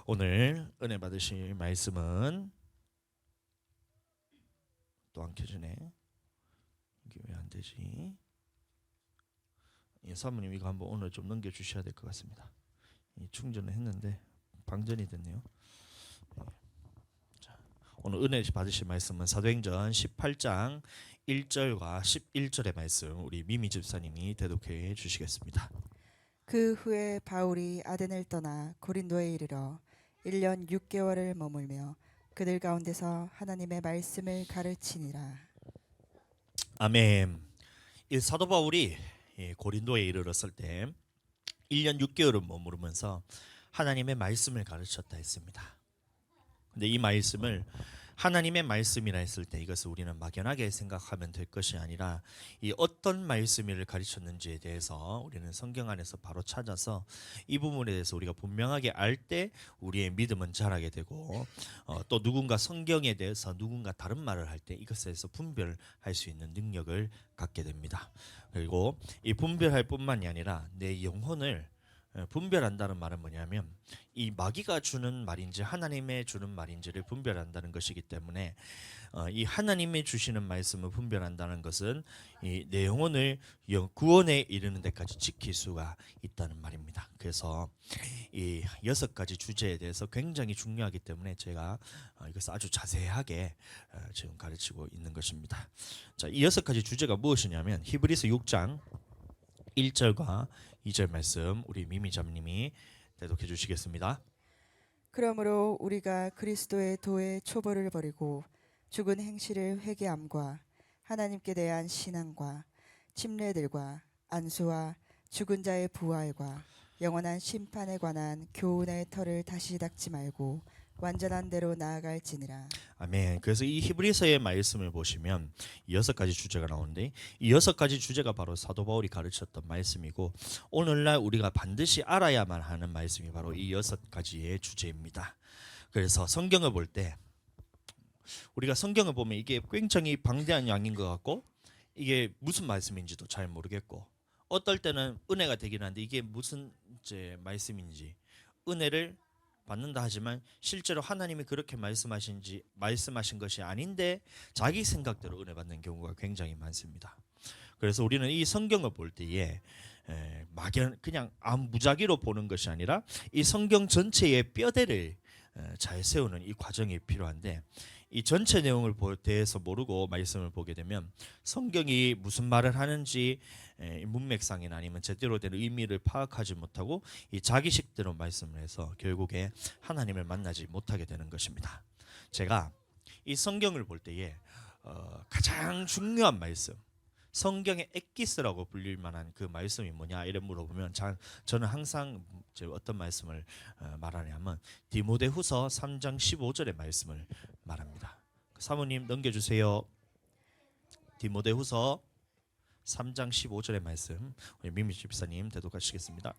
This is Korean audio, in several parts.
오늘 은혜 받으실 말씀은 또 안 켜지네. 이게 왜 안 되지? 사모님 이거 한번 오늘 좀 넘겨 주셔야 될 것 같습니다. 충전을 했는데 방전이 됐네요. 자, 오늘 은혜 받으실 말씀은 사도행전 18장 1절과 11절의 말씀 우리 미미 집사님이 대독해 주시겠습니다. 그 후에 바울이 아덴을 떠나 고린도에 이르러 1년 6개월을 머물며 그들 가운데서 하나님의 말씀을 가르치니라. 아멘. 이 사도 바울이 고린도에 이르렀을 때 1년 6개월을 머무르면서 하나님의 말씀을 가르쳤다 했습니다. 근데 이 말씀을 하나님의 말씀이라 했을 때 이것을 우리는 막연하게 생각하면 될 것이 아니라 이 어떤 말씀을 가르쳤는지에 대해서 우리는 성경 안에서 바로 찾아서 이 부분에 대해서 우리가 분명하게 알 때 우리의 믿음은 자라게 되고 또 누군가 성경에 대해서 누군가 다른 말을 할 때 이것에서 분별할 수 있는 능력을 갖게 됩니다. 그리고 이 분별할 뿐만이 아니라 내 영혼을 분별한다는 말은 뭐냐면 이 마귀가 주는 말인지 하나님의 주는 말인지를 분별한다는 것이기 때문에 이 하나님이 주시는 말씀을 분별한다는 것은 이 내 영혼을 구원에 이르는 데까지 지킬 수가 있다는 말입니다. 그래서 이 6가지 주제에 대해서 굉장히 중요하기 때문에 제가 이것을 아주 자세하게 지금 가르치고 있는 것입니다. 자, 이 6가지 주제가 무엇이냐면 히브리서 6장 1절과 2절 말씀 우리 미미자님이 대독해 주시겠습니다. 그러므로 우리가 그리스도의 도의 초벌을 버리고 죽은 행실을 회개함과 하나님께 대한 신앙과 침례들과 안수와 죽은 자의 부활과 영원한 심판에 관한 교훈의 터를 다시 닦지 말고 완전한 대로 나아갈지니라. 아멘. 그래서 이 히브리서의 말씀을 보시면 6가지 주제가 나오는데 이 6가지 주제가 바로 사도 바울이 가르쳤던 말씀이고 오늘날 우리가 반드시 알아야만 하는 말씀이 바로 이 6가지의 주제입니다. 그래서 성경을 볼 때 우리가 성경을 보면 이게 굉장히 방대한 양인 것 같고 이게 무슨 말씀인지도 잘 모르겠고 어떨 때는 은혜가 되긴 한데 이게 무슨 말씀인지 은혜를 받는다 하지만 실제로 하나님이 그렇게 말씀하신 것이 아닌데 자기 생각대로 은혜 받는 경우가 굉장히 많습니다. 그래서 우리는 이 성경을 볼 때에 막연 그냥 무작위로 보는 것이 아니라 이 성경 전체의 뼈대를 잘 세우는 이 과정이 필요한데 이 전체 내용을 대해서 모르고 말씀을 보게 되면 성경이 무슨 말을 하는지 문맥상이나 아니면 제대로 된 의미를 파악하지 못하고 이 자기식대로 말씀을 해서 결국에 하나님을 만나지 못하게 되는 것입니다. 제가 이 성경을 볼 때에 가장 중요한 말씀 성경의 엑기스라고 불릴 만한 그 말씀이 뭐냐 이래 물어보면 저는 항상 어떤 말씀을 말하냐면 디모데후서 3장 15절의 말씀을 말합니다. 사모님 넘겨주세요. 디모데후서 3장 15절의 말씀 우리 미미 집사님 대독하시겠습니다.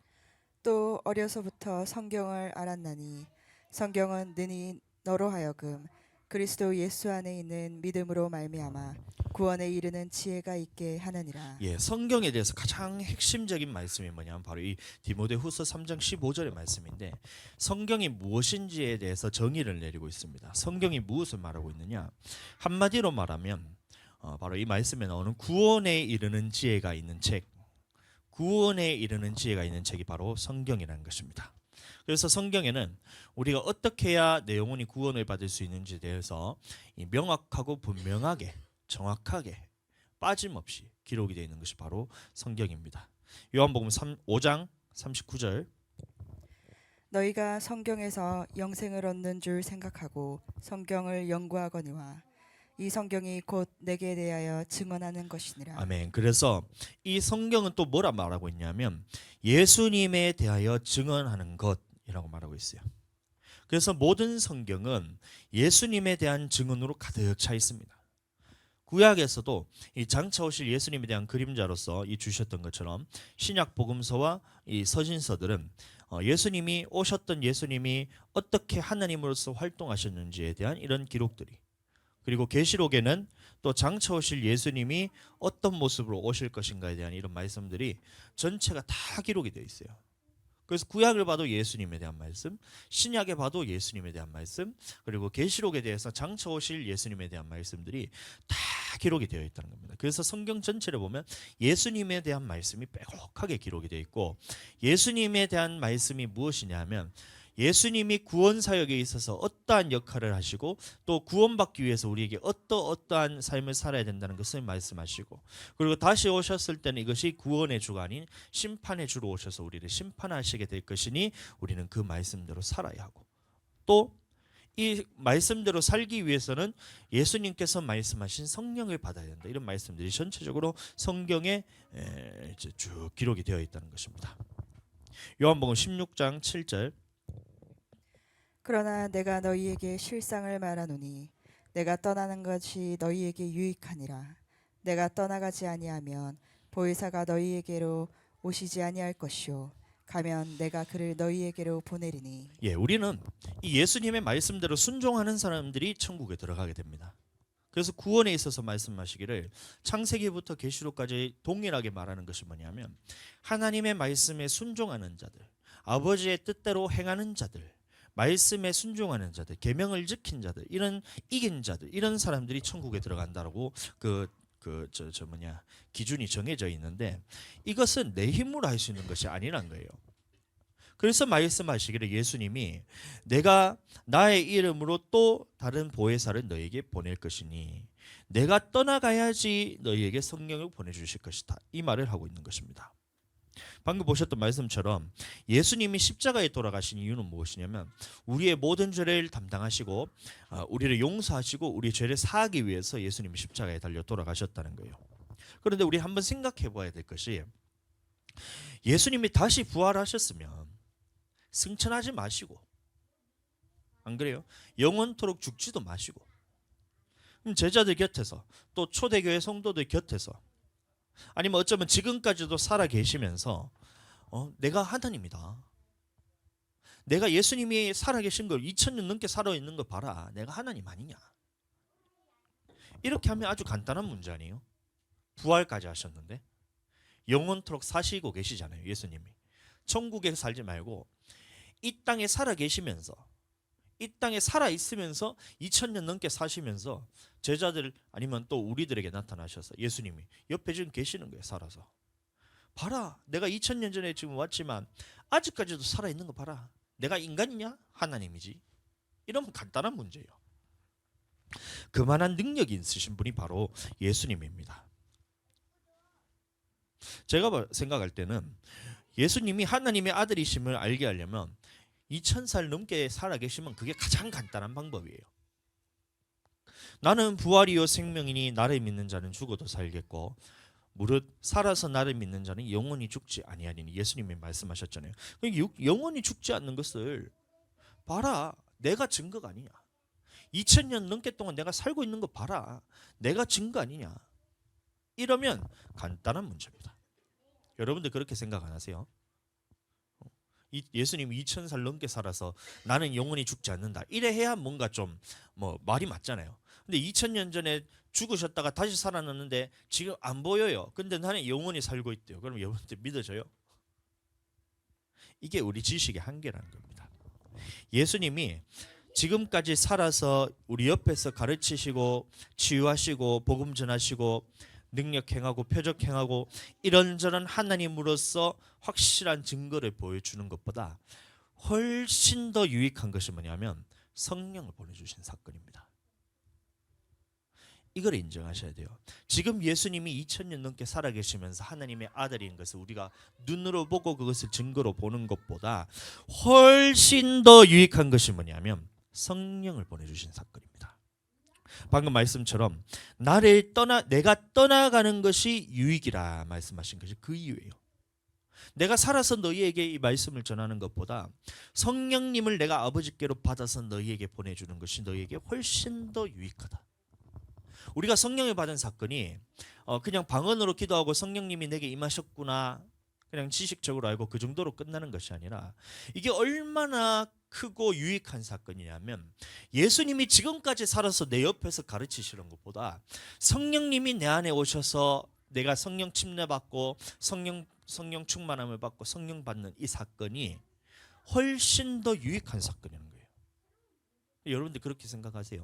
또 어려서부터 성경을 알았나니 성경은 능히 너로 하여금 그리스도 예수 안에 있는 믿음으로 말미암아 구원에 이르는 지혜가 있게 하느니라. 예, 성경에 대해서 가장 핵심적인 말씀이 뭐냐면 바로 이 디모데후서 3장 15절의 말씀인데 성경이 무엇인지에 대해서 정의를 내리고 있습니다. 성경이 무엇을 말하고 있느냐? 한마디로 말하면 바로 이 말씀에 나오는 구원에 이르는 지혜가 있는 책, 구원에 이르는 지혜가 있는 책이 바로 성경이라는 것입니다. 그래서 성경에는 우리가 어떻게 해야 내 영혼이 구원을 받을 수 있는지에 대해서 명확하고 분명하게 정확하게 빠짐없이 기록이 되어 있는 것이 바로 성경입니다. 요한복음 5장 39절 너희가 성경에서 영생을 얻는 줄 생각하고 성경을 연구하거니와 이 성경이 곧 내게 대하여 증언하는 것이니라. 아멘. 그래서 이 성경은 또 뭐라 말하고 있냐면 예수님에 대하여 증언하는 것이라고 말하고 있어요. 그래서 모든 성경은 예수님에 대한 증언으로 가득 차 있습니다. 구약에서도 이 장차 오실 예수님에 대한 그림자로서 이 주셨던 것처럼 신약 복음서와 이 서신서들은 예수님이 오셨던 예수님이 어떻게 하나님으로서 활동하셨는지에 대한 이런 기록들이 그리고 계시록에는 또 장차 오실 예수님이 어떤 모습으로 오실 것인가에 대한 이런 말씀들이 전체가 다 기록이 되어 있어요. 그래서 구약을 봐도 예수님에 대한 말씀, 신약에 봐도 예수님에 대한 말씀, 그리고 계시록에 대해서 장차 오실 예수님에 대한 말씀들이 다 기록이 되어 있다는 겁니다. 그래서 성경 전체를 보면 예수님에 대한 말씀이 빼곡하게 기록이 되어 있고, 예수님에 대한 말씀이 무엇이냐면 예수님이 구원 사역에 있어서 어떠한 역할을 하시고 또 구원받기 위해서 우리에게 어떠한 삶을 살아야 된다는 것을 말씀하시고, 그리고 다시 오셨을 때는 이것이 구원의 주가 아닌 심판의 주로 오셔서 우리를 심판하시게 될 것이니 우리는 그 말씀대로 살아야 하고, 또 이 말씀대로 살기 위해서는 예수님께서 말씀하신 성령을 받아야 된다. 이런 말씀들이 전체적으로 성경에 쭉 기록이 되어 있다는 것입니다. 요한복음 16장 7절. 그러나 내가 너희에게 실상을 말하노니 내가 떠나는 것이 너희에게 유익하니라. 내가 떠나가지 아니하면 보혜사가 너희에게로 오시지 아니할 것이요 가면 내가 그를 너희에게로 보내리니. 우리는 이 예수님의 말씀대로 순종하는 사람들이 천국에 들어가게 됩니다. 그래서 구원에 있어서 말씀하시기를 창세기부터 계시록까지 동일하게 말하는 것이 뭐냐면 하나님의 말씀에 순종하는 자들, 아버지의 뜻대로 행하는 자들, 말씀에 순종하는 자들, 계명을 지킨 자들, 이런 이긴 자들, 이런 사람들이 천국에 들어간다라고 기준이 정해져 있는데, 이것은 내 힘으로 할 수 있는 것이 아니란 거예요. 그래서 말씀하시기를 예수님이 내가 나의 이름으로 또 다른 보혜사를 너에게 보낼 것이니 내가 떠나가야지 너희에게 성령을 보내주실 것이다. 이 말을 하고 있는 것입니다. 방금 보셨던 말씀처럼 예수님이 십자가에 돌아가신 이유는 무엇이냐면 우리의 모든 죄를 담당하시고 우리를 용서하시고 우리의 죄를 사하기 위해서 예수님이 십자가에 달려 돌아가셨다는 거예요. 그런데 우리 한번 생각해 봐야 될 것이, 예수님이 다시 부활하셨으면 승천하지 마시고, 안 그래요? 영원토록 죽지도 마시고, 그럼 제자들 곁에서 또 초대교회 성도들 곁에서, 아니면 어쩌면 지금까지도 살아 계시면서 내가 하나님이다, 내가 예수님이 살아계신 걸 2000년 넘게 살아있는 걸 봐라, 내가 하나님 아니냐, 이렇게 하면 아주 간단한 문제 아니에요? 부활까지 하셨는데 영원토록 사시고 계시잖아요. 예수님이 천국에 살지 말고 이 땅에 살아 계시면서, 이 땅에 살아 있으면서 2000년 넘게 사시면서 제자들 아니면 또 우리들에게 나타나셔서 예수님이 옆에 지금 계시는 거예요. 살아서 봐라, 내가 2000년 전에 지금 왔지만 아직까지도 살아 있는 거 봐라, 내가 인간이냐 하나님이지. 이러면 간단한 문제예요. 그만한 능력이 있으신 분이 바로 예수님입니다. 제가 생각할 때는 예수님이 하나님의 아들이심을 알게 하려면 2000살 넘게 살아계시면 그게 가장 간단한 방법이에요. 나는 부활이요 생명이니 나를 믿는 자는 죽어도 살겠고 무릇 살아서 나를 믿는 자는 영원히 죽지 아니하리니, 예수님이 말씀하셨잖아요. 영원히 죽지 않는 것을 봐라, 내가 증거가 아니냐, 2000년 넘게 동안 내가 살고 있는 거 봐라, 내가 증거 아니냐. 이러면 간단한 문제입니다. 여러분들 그렇게 생각 안 하세요? 예수님이 2000살 넘게 살아서 나는 영원히 죽지 않는다, 이래 해야 뭔가 좀 말이 맞잖아요. 근데 2000년 전에 죽으셨다가 다시 살아났는데 지금 안 보여요. 근데 나는 영원히 살고 있대요. 그럼 여러분들 믿어져요? 이게 우리 지식의 한계라는 겁니다. 예수님이 지금까지 살아서 우리 옆에서 가르치시고 치유하시고 복음 전하시고 능력 행하고 표적 행하고 이런저런 하나님으로서 확실한 증거를 보여주는 것보다 훨씬 더 유익한 것이 뭐냐면 성령을 보내주신 사건입니다. 이걸 인정하셔야 돼요. 지금 예수님이 2000년 넘게 살아계시면서 하나님의 아들인 것을 우리가 눈으로 보고 그것을 증거로 보는 것보다 훨씬 더 유익한 것이 뭐냐면 성령을 보내주신 사건입니다. 방금 말씀처럼 내가 떠나가는 것이 유익이라 말씀하신 것이 그 이유예요. 내가 살아서 너희에게 이 말씀을 전하는 것보다 성령님을 내가 아버지께로 받아서 너희에게 보내주는 것이 너희에게 훨씬 더 유익하다. 우리가 성령을 받은 사건이 그냥 방언으로 기도하고 성령님이 내게 임하셨구나 그냥 지식적으로 알고 그 정도로 끝나는 것이 아니라, 이게 얼마나 크고 유익한 사건이냐면 예수님이 지금까지 살아서 내 옆에서 가르치시는 것보다 성령님이 내 안에 오셔서 내가 성령 침례받고 성령 충만함을 받고 성령 받는 이 사건이 훨씬 더 유익한 사건이라는 거예요. 여러분들 그렇게 생각하세요?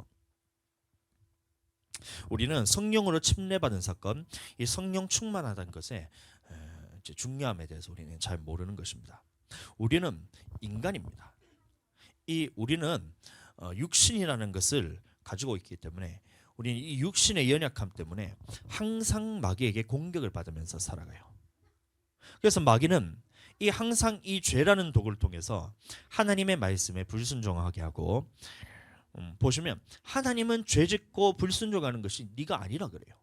우리는 성령으로 침례받은 사건, 이 성령 충만하다는 것에 이제 중요함에 대해서 우리는 잘 모르는 것입니다. 우리는 인간입니다. 우리는 육신이라는 것을 가지고 있기 때문에 우리는 이 육신의 연약함 때문에 항상 마귀에게 공격을 받으면서 살아가요. 그래서 마귀는 항상 이 죄라는 도구를 통해서 하나님의 말씀에 불순종하게 하고, 보시면 하나님은 죄짓고 불순종하는 것이 네가 아니라 그래요.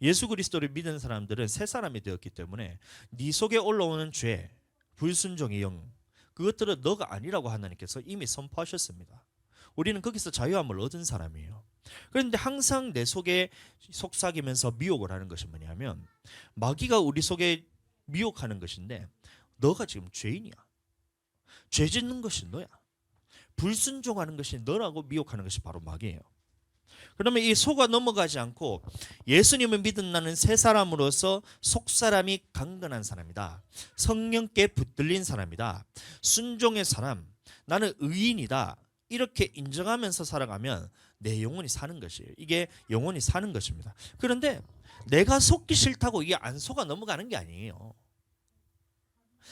예수 그리스도를 믿은 사람들은 새 사람이 되었기 때문에 네 속에 올라오는 죄, 불순종의 영, 그것들은 너가 아니라고 하나님께서 이미 선포하셨습니다. 우리는 거기서 자유함을 얻은 사람이에요. 그런데 항상 내 속에 속삭이면서 미혹을 하는 것이 뭐냐면, 마귀가 우리 속에 미혹하는 것인데, 너가 지금 죄인이야. 죄 짓는 것이 너야. 불순종하는 것이 너라고 미혹하는 것이 바로 마귀예요. 그러면 이 속아 넘어가지 않고 예수님을 믿은 나는 새 사람으로서 속사람이 강건한 사람이다. 성령께 붙들린 사람이다. 순종의 사람. 나는 의인이다. 이렇게 인정하면서 살아가면 내 영혼이 사는 것이에요. 이게 영혼이 사는 것입니다. 그런데 내가 속기 싫다고 이게 안 속아 넘어가는 게 아니에요.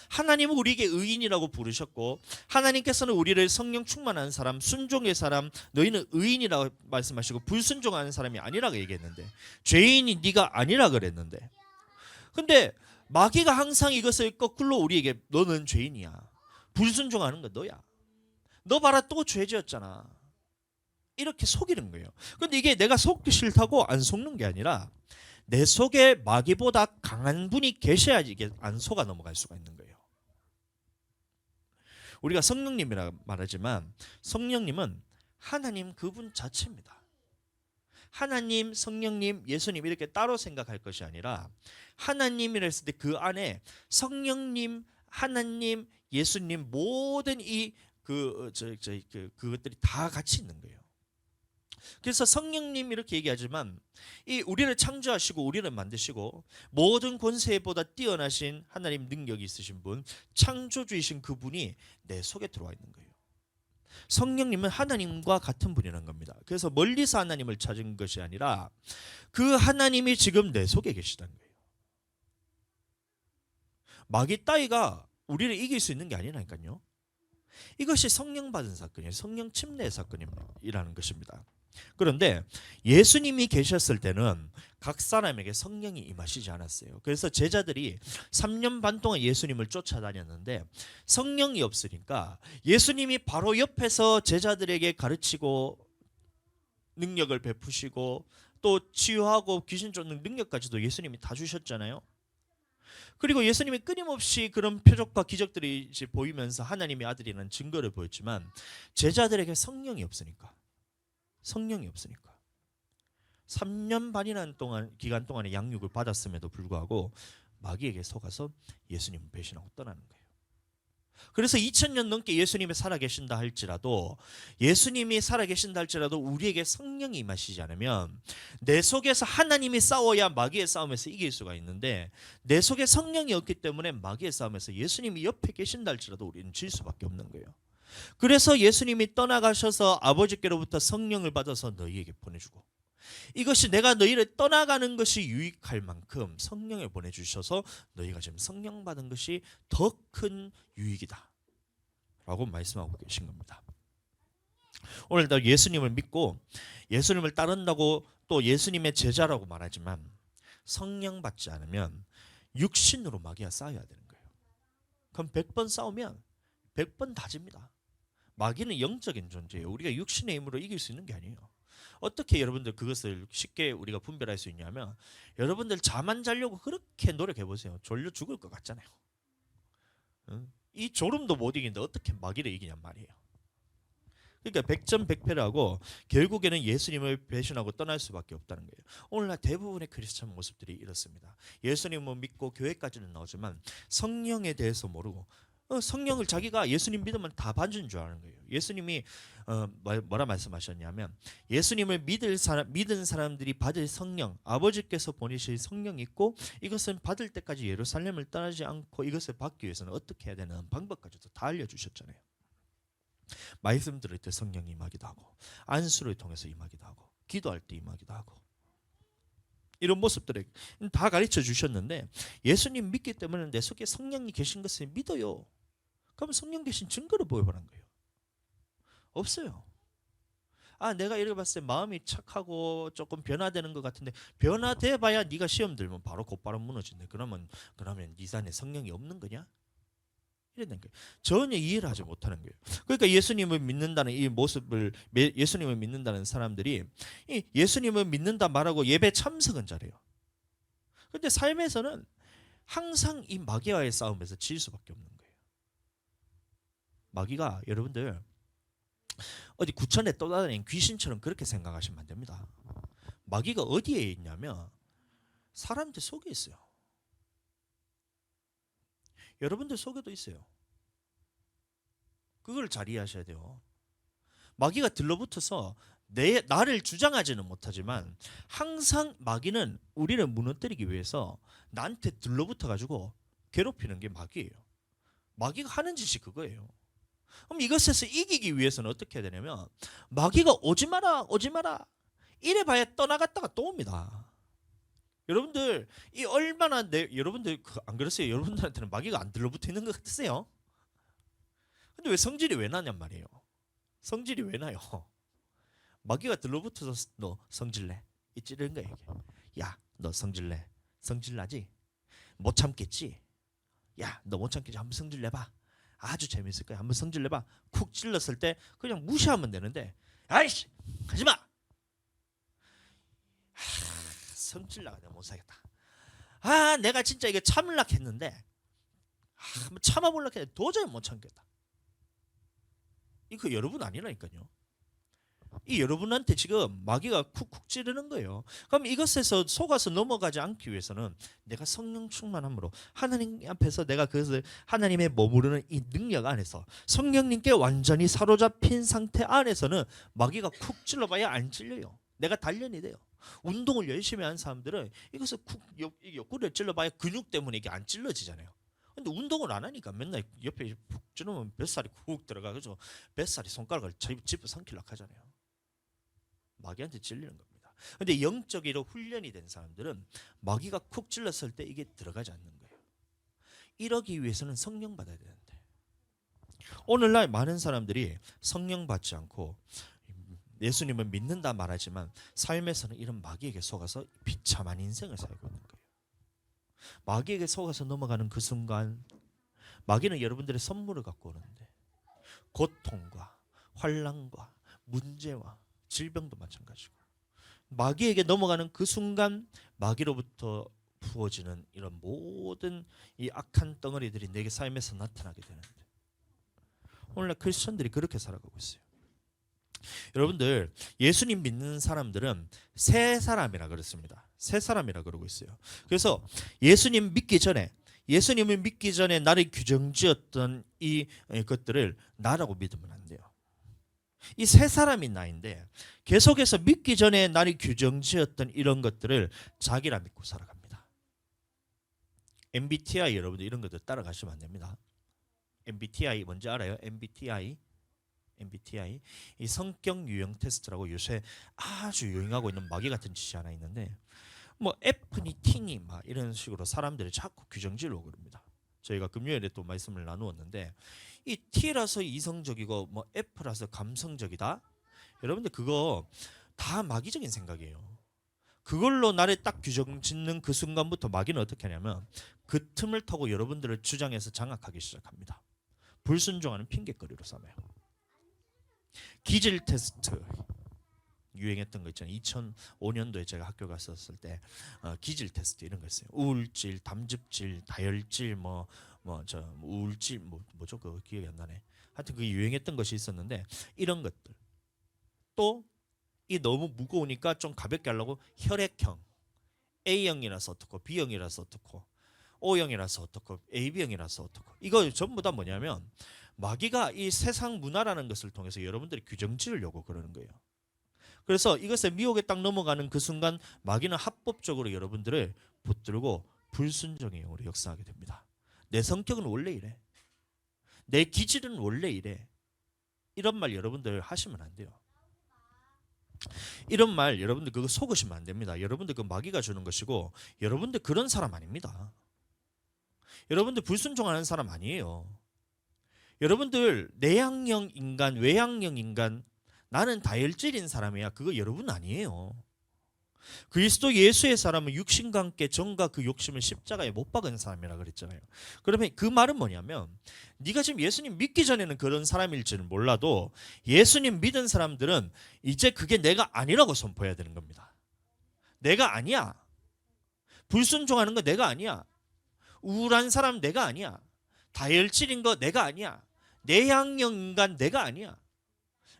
하나님은 우리에게 의인이라고 부르셨고, 하나님께서는 우리를 성령 충만한 사람, 순종의 사람, 너희는 의인이라고 말씀하시고 불순종하는 사람이 아니라고 얘기했는데, 죄인이 네가 아니라 그랬는데, 근데 마귀가 항상 이것을 거꾸로 우리에게 너는 죄인이야, 불순종하는 거 너야, 너 봐라 또 죄지었잖아, 이렇게 속이는 거예요. 근데 이게 내가 속기 싫다고 안 속는 게 아니라 내 속에 마귀보다 강한 분이 계셔야지 이게 안 속아 넘어갈 수가 있는 거예요. 우리가 성령님이라 말하지만 성령님은 하나님 그분 자체입니다. 하나님, 성령님, 예수님 이렇게 따로 생각할 것이 아니라 하나님이라 했을 때 그 안에 성령님, 하나님, 예수님 모든 그것들이 다 같이 있는 거예요. 그래서 성령님 이렇게 얘기하지만 우리를 창조하시고 우리를 만드시고 모든 권세보다 뛰어나신 하나님 능력이 있으신 분, 창조주이신 그분이 내 속에 들어와 있는 거예요. 성령님은 하나님과 같은 분이라는 겁니다. 그래서 멀리서 하나님을 찾은 것이 아니라 그 하나님이 지금 내 속에 계시다는 거예요. 마귀 따위가 우리를 이길 수 있는 게 아니라니까요. 이것이 성령 받은 사건이에요. 성령 침례의 사건이라는 것입니다. 그런데 예수님이 계셨을 때는 각 사람에게 성령이 임하시지 않았어요. 그래서 제자들이 3년 반 동안 예수님을 쫓아다녔는데 성령이 없으니까 예수님이 바로 옆에서 제자들에게 가르치고 능력을 베푸시고 또 치유하고 귀신 쫓는 능력까지도 예수님이 다 주셨잖아요. 그리고 예수님이 끊임없이 그런 표적과 기적들이 이제 보이면서 하나님의 아들이라는 증거를 보였지만 제자들에게 성령이 없으니까 3년 반이라는 기간 동안의 양육을 받았음에도 불구하고 마귀에게 속아서 예수님을 배신하고 떠나는 거예요. 그래서 2000년 넘게 예수님이 살아계신다 할지라도 우리에게 성령이 임하시지 않으면 내 속에서 하나님이 싸워야 마귀의 싸움에서 이길 수가 있는데 내 속에 성령이 없기 때문에 마귀의 싸움에서 예수님이 옆에 계신다 할지라도 우리는 질 수밖에 없는 거예요. 그래서 예수님이 떠나가셔서 아버지께로부터 성령을 받아서 너희에게 보내주고, 이것이 내가 너희를 떠나가는 것이 유익할 만큼 성령을 보내주셔서 너희가 지금 성령 받은 것이 더 큰 유익이다 라고 말씀하고 계신 겁니다. 오늘 나 예수님을 믿고 예수님을 따른다고 또 예수님의 제자라고 말하지만 성령 받지 않으면 육신으로 마귀와 싸워야 되는 거예요. 그럼 100번 싸우면 100번 다집니다. 마귀는 영적인 존재예요. 우리가 육신의 힘으로 이길 수 있는 게 아니에요. 어떻게 여러분들 그것을 쉽게 우리가 분별할 수 있냐면, 여러분들 잠 안 자려고 그렇게 노력해 보세요. 졸려 죽을 것 같잖아요. 이 졸음도 못 이기는데 어떻게 마귀를 이기냔 말이에요. 그러니까 백전백패라고 결국에는 예수님을 배신하고 떠날 수밖에 없다는 거예요. 오늘날 대부분의 크리스천 모습들이 이렇습니다. 예수님을 믿고 교회까지는 나오지만 성령에 대해서 모르고 성령을 자기가 예수님 믿으면 다 받은 줄 아는 거예요. 예수님이 뭐라 말씀하셨냐면 예수님을 믿은 사람들이 받을 성령, 아버지께서 보내실 성령이 있고 이것은 받을 때까지 예루살렘을 떠나지 않고 이것을 받기 위해서는 어떻게 해야 되는 방법까지도 다 알려주셨잖아요. 말씀 들을 때 성령이 임하기도 하고 안수를 통해서 임하기도 하고 기도할 때 임하기도 하고 이런 모습들을 다 가르쳐 주셨는데 예수님 믿기 때문에 내 속에 성령이 계신 것을 믿어요. 그럼 성령 계신 증거를 보여보라는 거예요. 없어요. 내가 이렇게 봤을 때 마음이 착하고 조금 변화되는 것 같은데 변화돼 봐야 네가 시험 들면 바로 곧바로 무너진대. 그러면 네 안에 성령이 없는 거냐? 이랬는 거예요. 전혀 이해를 하지 못하는 거예요. 그러니까 예수님을 믿는다는 이 모습을 예수님을 믿는다는 사람들이 이 예수님을 믿는다 말하고 예배 참석은 잘해요. 근데 삶에서는 항상 이 마귀와의 싸움에서 질 수밖에 없는 거예요. 마귀가 여러분들 어디 구천에 떠다니는 귀신처럼 그렇게 생각하시면 안 됩니다. 마귀가 어디에 있냐면 사람들 속에 있어요. 여러분들 속에도 있어요. 그걸 잘 이해하셔야 돼요. 마귀가 들러붙어서 나를 주장하지는 못하지만 항상 마귀는 우리를 무너뜨리기 위해서 나한테 들러붙어 가지고 괴롭히는 게 마귀예요. 마귀가 하는 짓이 그거예요. 그럼 이것에서 이기기 위해서는 어떻게 해야 되냐면 마귀가 오지 마라 오지 마라 이래 봐야 떠나갔다가 또 옵니다. 여러분들 이 얼마나 여러분들 안 그랬어요? 여러분들한테는 마귀가 안 들러붙어 있는 것 같으세요? 근데 왜 성질이 왜 나냔 말이에요. 성질이 왜 나요? 마귀가 들러붙어서 너 성질내 이런 거야 이게. 야, 너 성질내. 성질나지? 못 참겠지? 야, 너 못 참겠지? 한번 성질내봐. 아주 재밌을 거야. 한번 성질내봐. 쿡 찔렀을 때 그냥 무시하면 되는데 아이씨 하지마. 성질나가 내가 못 살겠다. 내가 진짜 이게 참으려고 했는데 한번 참아보려고 했는데 도저히 못 참겠다. 이거 여러분 아니라니까요. 이 여러분한테 지금 마귀가 쿡쿡 찌르는 거예요. 그럼 이것에서 속아서 넘어가지 않기 위해서는 내가 성령 충만함으로 하나님 앞에서 내가 그것을 하나님의 머무르는 이 능력 안에서 성령님께 완전히 사로잡힌 상태 안에서는 마귀가 쿡 찔러봐야 안 찔려요. 내가 단련이 돼요. 운동을 열심히 하는 사람들은 이것을 옆구리를 찔러봐야 근육 때문에 이게 안 찔러지잖아요. 근데 운동을 안 하니까 맨날 옆에 푹 찌르면 뱃살이 쿡 들어가서 뱃살이 손가락을 집어 삼키려고 하잖아요. 마귀한테 찔리는 겁니다. 근데 영적으로 훈련이 된 사람들은 마귀가 쿡 찔렀을 때 이게 들어가지 않는 거예요. 이러기 위해서는 성령 받아야 되는데 오늘날 많은 사람들이 성령 받지 않고 예수님을 믿는다 말하지만 삶에서는 이런 마귀에게 속아서 비참한 인생을 살고 있는 거예요. 마귀에게 속아서 넘어가는 그 순간 마귀는 여러분들의 선물을 갖고 오는데 고통과 환난과 문제와 질병도 마찬가지고 마귀에게 넘어가는 그 순간 마귀로부터 부어지는 이런 모든 이 악한 덩어리들이 내게 삶에서 나타나게 되는데 오늘날 크리스천들이 그렇게 살아가고 있어요. 여러분들 예수님 믿는 사람들은 새 사람이라 그랬습니다. 새 사람이라 그러고 있어요. 그래서 예수님을 믿기 전에 나를 규정지었던 이 것들을 나라고 믿으면 안 돼요. 이 새 사람이 나인데 계속해서 믿기 전에 나를 규정지었던 이런 것들을 자기라 믿고 살아갑니다. MBTI 여러분들 이런 것들 따라가시면 안 됩니다. MBTI 뭔지 알아요? MBTI 이 성격 유형 테스트라고 요새 아주 유행하고 있는 마귀 같은 짓이 하나 있는데 뭐 F니 T니 막 이런 식으로 사람들이 자꾸 규정지으려고 그럽니다. 저희가 금요일에 또 말씀을 나누었는데 이 T라서 이성적이고 뭐 F라서 감성적이다. 여러분들 그거 다 마귀적인 생각이에요. 그걸로 나를 딱 규정짓는 그 순간부터 마귀는 어떻게 하냐면 그 틈을 타고 여러분들을 주장해서 장악하기 시작합니다. 불순종하는 핑계거리로 삼아요. 기질 테스트 유행했던 거 있잖아요. 2005년도에 제가 학교 갔었을 때 기질 테스트 이런 거 있어요. 우울질, 담즙질, 다혈질, 우울질 뭐죠? 그거 기억이 안 나네. 하여튼 그 유행했던 것이 있었는데 이런 것들 또 이 너무 무거우니까 좀 가볍게 하려고 혈액형 A형이라서 어떻고 B형이라서 어떻고 O형이라서 어떻고 AB형이라서 어떻고 이거 전부 다 뭐냐면 마귀가 이 세상 문화라는 것을 통해서 여러분들이 규정 지으려고 그러는 거예요. 그래서 이것에 미혹에 딱 넘어가는 그 순간 마귀는 합법적으로 여러분들을 붙들고 불순종의 영으로 역사하게 됩니다. 내 성격은 원래 이래. 내 기질은 원래 이래. 이런 말 여러분들 하시면 안 돼요. 이런 말 여러분들 그거 속으시면 안 됩니다. 여러분들 그 마귀가 주는 것이고 여러분들 그런 사람 아닙니다. 여러분들 불순종하는 사람 아니에요. 여러분들 내향형 인간, 외향형 인간, 나는 다혈질인 사람이야. 그거 여러분 아니에요. 그리스도 예수의 사람은 육신과 함께 정과 그 욕심을 십자가에 못 박은 사람이라 그랬잖아요. 그러면 그 말은 뭐냐면 네가 지금 예수님 믿기 전에는 그런 사람일지는 몰라도 예수님 믿은 사람들은 이제 그게 내가 아니라고 선포해야 되는 겁니다. 내가 아니야. 불순종하는 거 내가 아니야. 우울한 사람 내가 아니야. 다혈질인 거 내가 아니야. 내향형 인간 내가 아니야.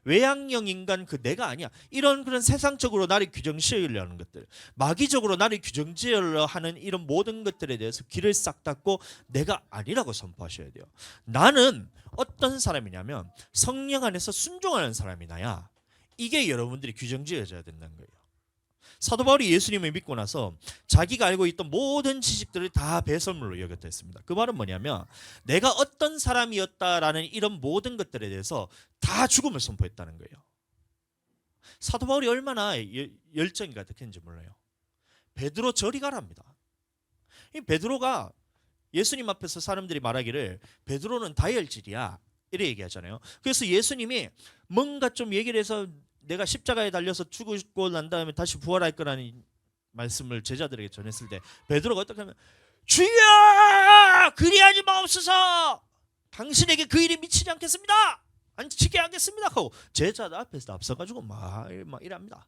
외향형 인간 그 내가 아니야. 이런 그런 세상적으로 나를 규정 지으려는 것들, 마귀적으로 나를 규정 지으려 하는 이런 모든 것들에 대해서 귀를 싹 닫고 내가 아니라고 선포하셔야 돼요. 나는 어떤 사람이냐면 성령 안에서 순종하는 사람이 나야. 이게 여러분들이 규정 지어져야 된다는 거예요. 사도 바울이 예수님을 믿고 나서 자기가 알고 있던 모든 지식들을 다 배설물로 여겼다 했습니다. 그 말은 뭐냐면 내가 어떤 사람이었다라는 이런 모든 것들에 대해서 다 죽음을 선포했다는 거예요. 사도 바울이 얼마나 열정이 가득했는지 몰라요. 베드로 저리 가랍니다. 이 베드로가 예수님 앞에서 사람들이 말하기를 베드로는 다혈질이야 이래 얘기하잖아요. 그래서 예수님이 뭔가 좀 얘기를 해서 내가 십자가에 달려서 죽고 난 다음에 다시 부활할 거라는 말씀을 제자들에게 전했을 때 베드로가 어떻게 하면 주여 그리하지 마옵소서 당신에게 그 일이 미치지 않겠습니다 안치게 하겠습니다 하고 제자들 앞에서 앞서가지고 막 이랍니다.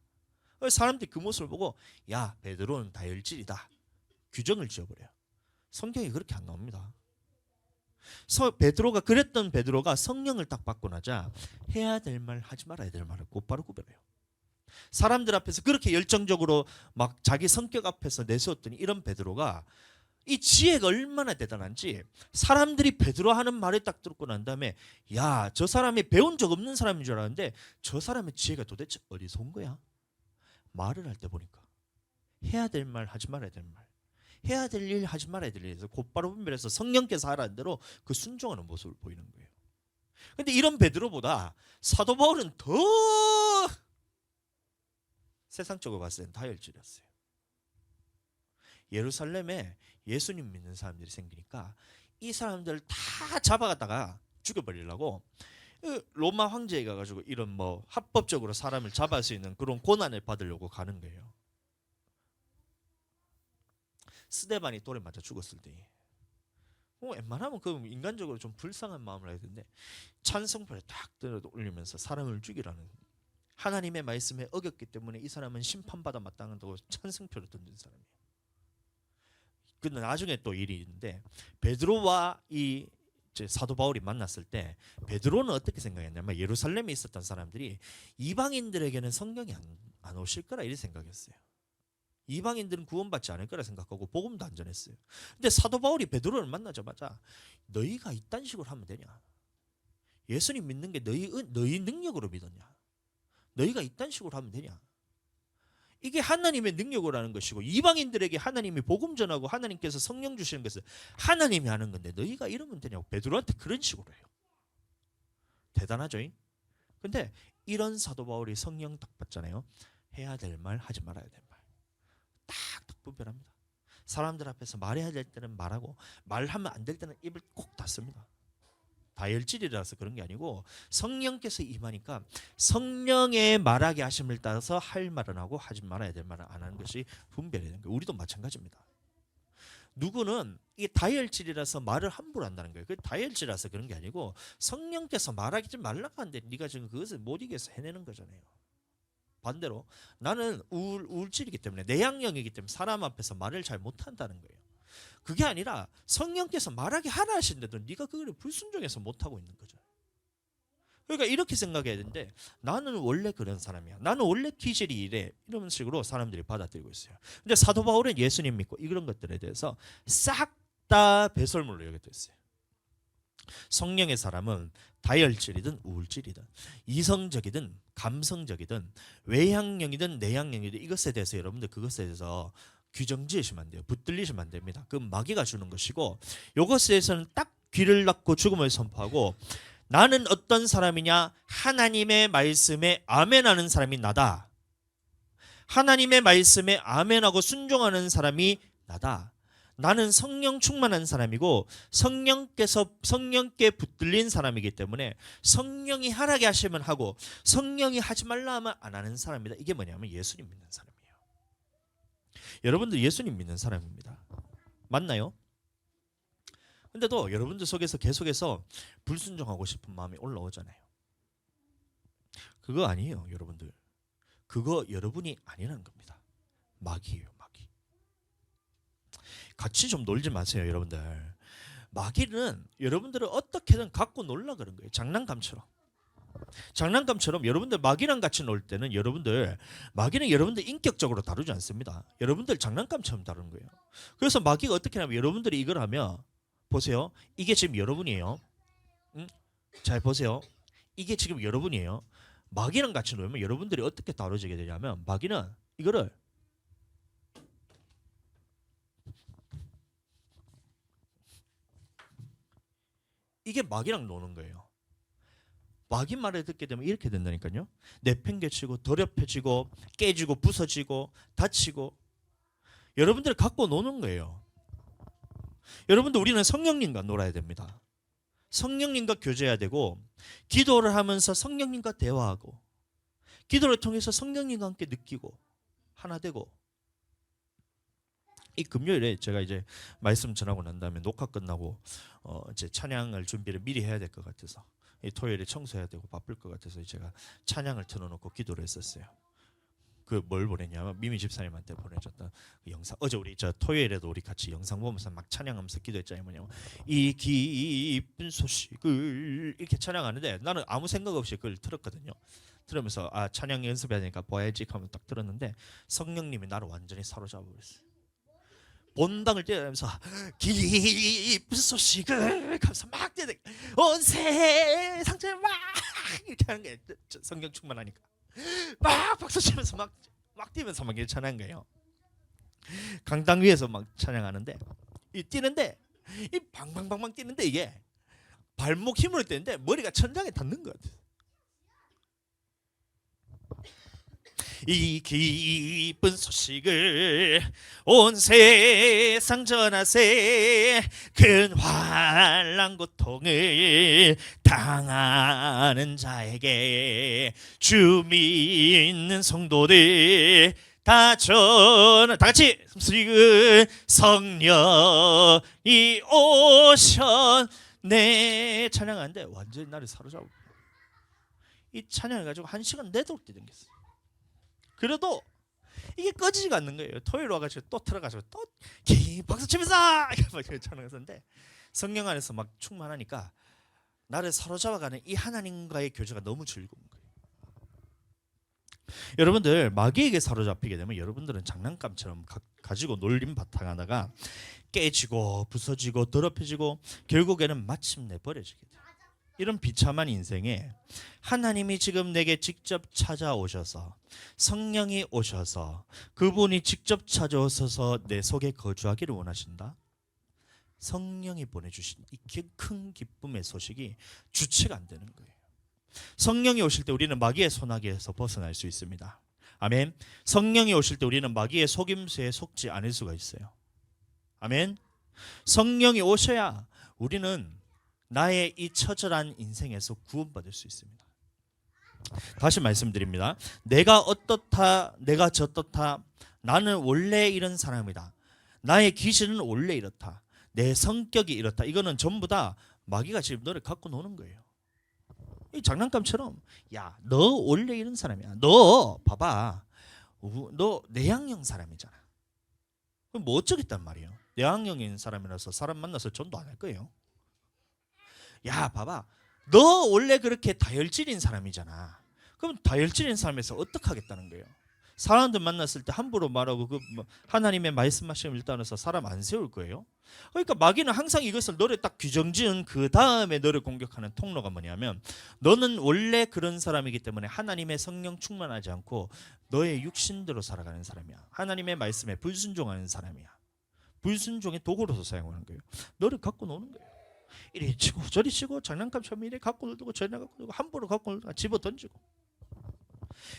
사람들이 그 모습을 보고 야 베드로는 다혈질이다 규정을 지어버려요. 성경이 그렇게 안 나옵니다. 베드로가 그랬던 베드로가 성령을 딱 받고 나자 해야 될 말 하지 말아야 될 말을 곧바로 구별해요. 사람들 앞에서 그렇게 열정적으로 막 자기 성격 앞에서 내세웠더니 이런 베드로가 이 지혜가 얼마나 대단한지 사람들이 베드로 하는 말을 딱 듣고 난 다음에 야, 저 사람이 배운 적 없는 사람인 줄 알았는데 저 사람의 지혜가 도대체 어디서 온 거야? 말을 할 때 보니까 해야 될 말 하지 말아야 될 말 해야 될 일 하지 말아야 될 일에서 곧바로 분별해서 성령께서 하라는 대로 그 순종하는 모습을 보이는 거예요. 근데 이런 베드로보다 사도 바울은 더 세상적으로 봤을 땐 다혈질이었어요. 예루살렘에 예수님 믿는 사람들이 생기니까 이 사람들을 다 잡아갔다가 죽여버리려고 로마 황제에 가가지고 이런 뭐 합법적으로 사람을 잡을 수 있는 그런 고난을 받으려고 가는 거예요. 스데반이 돌에 맞아 죽었을 때 웬만하면 그 인간적으로 좀 불쌍한 마음을 해야 되는데 찬성표를 딱 들어 올리면서 사람을 죽이라는 하나님의 말씀에 어겼기 때문에 이 사람은 심판받아 마땅한다고 찬성표를 던진 사람이에요. 근데 나중에 또 일이 있는데 베드로와 이 사도 바울이 만났을 때 베드로는 어떻게 생각했냐면 예루살렘에 있었던 사람들이 이방인들에게는 성경이 안 오실 거라 이렇게 생각했어요. 이방인들은 구원받지 않을 거라 생각하고 복음도 안 전했어요. 근데 사도 바울이 베드로를 만나자마자 너희가 이딴 식으로 하면 되냐? 예수님 믿는 게 너희 능력으로 믿었냐? 너희가 이딴 식으로 하면 되냐? 이게 하나님의 능력으로 하는 것이고 이방인들에게 하나님이 복음 전하고 하나님께서 성령 주시는 것을 하나님이 하는 건데 너희가 이러면 되냐고 베드로한테 그런 식으로 해요. 대단하죠? 근데 이런 사도 바울이 성령 딱 받잖아요. 해야 될 말 하지 말아야 될 말. 딱딱 분별합니다. 사람들 앞에서 말해야 될 때는 말하고 말하면 안 될 때는 입을 꼭 닫습니다. 다혈질이라서 그런 게 아니고 성령께서 임하니까 성령의 말하게 하심을 따라서 할 말은 하고 하지 말아야 될 말은 안 하는 것이 분별이 되는 거예요. 우리도 마찬가지입니다. 누구는 이게 다혈질이라서 말을 함부로 한다는 거예요. 그 다혈질이라서 그런 게 아니고 성령께서 말하지 말라고 하는데 네가 지금 그것을 못 이겨서 해내는 거잖아요. 반대로 나는 우울질이기 때문에 내향형이기 때문에 사람 앞에서 말을 잘 못한다는 거예요. 그게 아니라 성령께서 말하게 하라 하신데도 네가 그걸 불순종해서 못하고 있는 거죠. 그러니까 이렇게 생각해야 되는데 나는 원래 그런 사람이야. 나는 원래 기질이 이래. 이런 식으로 사람들이 받아들이고 있어요. 근데 사도 바울은 예수님 믿고 이런 것들에 대해서 싹 다 배설물로 여겨져 있어요. 성령의 사람은 다혈질이든 우울질이든 이성적이든 감성적이든 외향형이든 내향형이든 이것에 대해서 여러분들 그것에 대해서 규정 지으시면 안 돼요. 붙들리시면 안 됩니다. 그건 마귀가 주는 것이고 이것에 대해서는 딱 귀를 닫고 죽음을 선포하고 나는 어떤 사람이냐? 하나님의 말씀에 아멘하는 사람이 나다. 하나님의 말씀에 아멘하고 순종하는 사람이 나다. 나는 성령 충만한 사람이고 성령께 붙들린 사람이기 때문에 성령이 하라게 하시면 하고 성령이 하지 말라 하면 안 하는 사람이다. 이게 뭐냐면 예수님 믿는 사람이에요. 여러분들 예수님 믿는 사람입니다. 맞나요? 근데도 여러분들 속에서 계속해서 불순종하고 싶은 마음이 올라오잖아요. 그거 아니에요, 여러분들. 그거 여러분이 아니라는 겁니다. 마귀예요, 마귀. 같이 좀 놀지 마세요, 여러분들. 마귀는 여러분들을 어떻게든 갖고 놀라 그런 거예요. 장난감처럼 여러분들 마귀랑 같이 놀 때는 마귀는 여러분들 인격적으로 다루지 않습니다. 여러분들 장난감처럼 다루는 거예요. 그래서 마귀가 어떻게 하면 여러분들이 이걸 하면 보세요. 이게 지금 여러분이에요. 잘 보세요. 이게 지금 여러분이에요. 마귀랑 같이 놀면 여러분들이 어떻게 다뤄지게 되냐면 마귀는 이거를 이게 마귀랑 노는 거예요. 마귀 말을 듣게 되면 이렇게 된다니까요. 내팽개치고 더럽혀지고 깨지고 부서지고 다치고 여러분들을 갖고 노는 거예요. 여러분들 우리는 성령님과 놀아야 됩니다. 성령님과 교제해야 되고 기도를 하면서 성령님과 대화하고 기도를 통해서 성령님과 함께 느끼고 하나 되고 이 금요일에 제가 이제 말씀 전하고 난 다음에 녹화 끝나고 이제 찬양을 준비를 미리 해야 될 것 같아서 이 토요일에 청소해야 되고 바쁠 것 같아서 제가 찬양을 틀어놓고 기도를 했었어요. 그 뭘 보냈냐면 미미 집사님한테 보내줬던 그 영상. 어제 우리 저 토요일에도 우리 같이 영상 보면서 막 찬양하면서 기도했잖아요. 뭐냐면 이 기쁜 소식을 이렇게 찬양하는데 나는 아무 생각 없이 그걸 들었거든요. 들으면서 아 찬양 연습해야 되니까 봐야지 하면 딱 들었는데 성령님이 나를 완전히 사로잡아 버렸어요. 본당을 뛰어가면서 기쁜 소식을 하면서 막 뛰어 온 세상을 막 이렇게 하는 게 성령 충만하니까 막 박수 치면서 막 뛰면서 막 찬양한 거예요. 강당 위에서 막 찬양하는데 이 뛰는데 이 방방방방 뛰는데 이게 발목 힘으로 뛰는데 머리가 천장에 닿는 것 같아요. 이 기쁜 소식을 온 세상 전하세 큰 환난 고통을 당하는 자에게 주 믿는 성도들 다 같이 성령이 오셨네 찬양하는데 완전히 나를 사로잡고 이 찬양을 가지고 1시간 내도록 뛰댕겼어요. 그래도 이게 꺼지지가 않는 거예요. 토요일 와가지고 또 들어가서 또 박수 치면서 이렇게 찬양했었는데 성령 안에서 막 충만하니까 나를 사로잡아가는 이 하나님과의 교제가 너무 즐거운 거예요. 여러분들 마귀에게 사로잡히게 되면 여러분들은 장난감처럼 가지고 놀림 바탕하다가 깨지고 부서지고 더럽혀지고 결국에는 마침내 버려지게 돼요. 이런 비참한 인생에 하나님이 지금 내게 직접 찾아오셔서 성령이 오셔서 그분이 직접 찾아오셔서 내 속에 거주하기를 원하신다. 성령이 보내주신 이 큰 기쁨의 소식이 주체가 안 되는 거예요. 성령이 오실 때 우리는 마귀의 소나기에서 벗어날 수 있습니다. 아멘. 성령이 오실 때 우리는 마귀의 속임수에 속지 않을 수가 있어요. 아멘. 성령이 오셔야 우리는 나의 이 처절한 인생에서 구원받을 수 있습니다. 다시 말씀드립니다. 내가 어떻다 내가 저떻다 나는 원래 이런 사람이다. 나의 기질은 원래 이렇다. 내 성격이 이렇다. 이거는 전부 다 마귀가 지금 너를 갖고 노는 거예요. 이 장난감처럼 야, 너 원래 이런 사람이야. 너 봐봐. 너 내향형 사람이잖아. 그럼 뭐 어쩌겠단 말이에요. 내향형인 사람이라서 사람 만나서 전도 안 할 거예요. 야 봐봐 너 원래 그렇게 다혈질인 사람이잖아. 그럼 다혈질인 사람에서 어떻게 하겠다는 거예요. 사람들 만났을 때 함부로 말하고 그 하나님의 말씀하심을 따라서 사람 안 세울 거예요. 그러니까 마귀는 항상 이것을 너를 딱 규정지은 그 다음에 너를 공격하는 통로가 뭐냐면 너는 원래 그런 사람이기 때문에 하나님의 성령 충만하지 않고 너의 육신대로 살아가는 사람이야. 하나님의 말씀에 불순종하는 사람이야. 불순종의 도구로서 사용하는 거예요. 너를 갖고 노는 거예요. 이리 치고 저리 치고 장난감처럼 이리 갖고 놀고 저리 갖고 놀고 함부로 갖고 놀고 집어 던지고.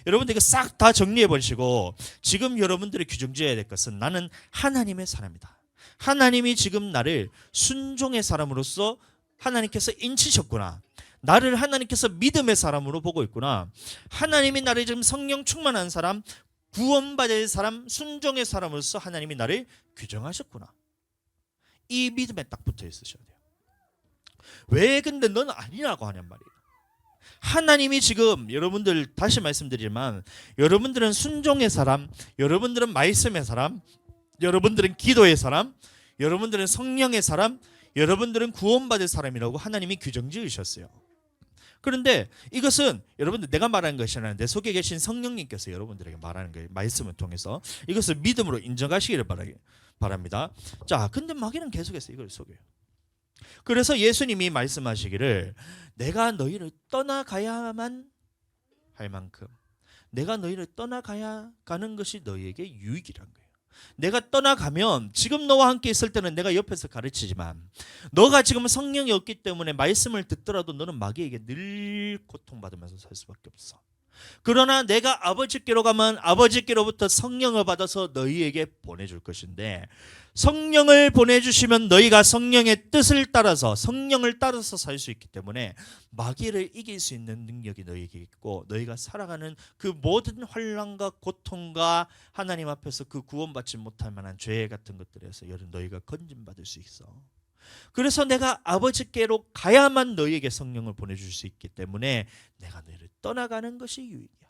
여러분들 이거 싹 다 정리해 버리시고 지금 여러분들이 규정지어야 될 것은 나는 하나님의 사람이다. 하나님이 지금 나를 순종의 사람으로서 하나님께서 인치셨구나. 나를 하나님께서 믿음의 사람으로 보고 있구나. 하나님이 나를 지금 성령 충만한 사람, 구원받을 사람, 순종의 사람으로서 하나님이 나를 규정하셨구나. 이 믿음에 딱 붙어 있으셔야 돼요. 왜 근데 넌 아니라고 하냔 말이에요. 하나님이 지금 여러분들 다시 말씀드리지만 여러분들은 순종의 사람, 여러분들은 말씀의 사람, 여러분들은 기도의 사람, 여러분들은 성령의 사람, 여러분들은 구원받을 사람이라고 하나님이 규정 지으셨어요. 그런데 이것은 여러분들 내가 말하는 것이 아니라 내 속에 계신 성령님께서 여러분들에게 말하는 거예요. 말씀을 통해서 이것을 믿음으로 인정하시기를 바랍니다. 자, 근데 마귀는 계속해서 이걸 속여요. 그래서 예수님이 말씀하시기를 내가 너희를 떠나가야만 할 만큼 내가 너희를 떠나가야 가는 것이 너희에게 유익이란 거예요. 내가 떠나가면 지금 너와 함께 있을 때는 내가 옆에서 가르치지만 너가 지금 성령이 없기 때문에 말씀을 듣더라도 너는 마귀에게 늘 고통받으면서 살 수밖에 없어. 그러나 내가 아버지께로 가면 아버지께로부터 성령을 받아서 너희에게 보내줄 것인데 성령을 보내주시면 너희가 성령의 뜻을 따라서 성령을 따라서 살 수 있기 때문에 마귀를 이길 수 있는 능력이 너희에게 있고 너희가 살아가는 그 모든 환난과 고통과 하나님 앞에서 그 구원받지 못할 만한 죄 같은 것들에서 너희가 건진받을 수 있어. 그래서 내가 아버지께로 가야만 너희에게 성령을 보내줄 수 있기 때문에 내가 너희를 떠나가는 것이 유익이야.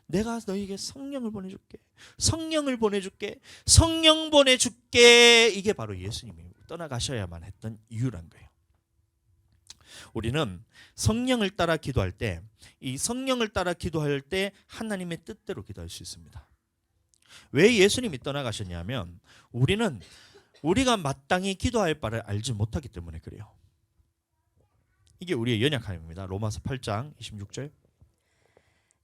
내가 너희에게 성령을 보내줄게. 성령을 보내줄게. 성령 보내줄게. 이게 바로 예수님이 떠나가셔야만 했던 이유란 거예요. 우리는 성령을 따라 기도할 때, 이 성령을 따라 기도할 때 하나님의 뜻대로 기도할 수 있습니다. 왜 예수님이 떠나가셨냐면 우리가 마땅히 기도할 바를 알지 못하기 때문에 그래요. 이게 우리의 연약함입니다. 로마서 8장 26절.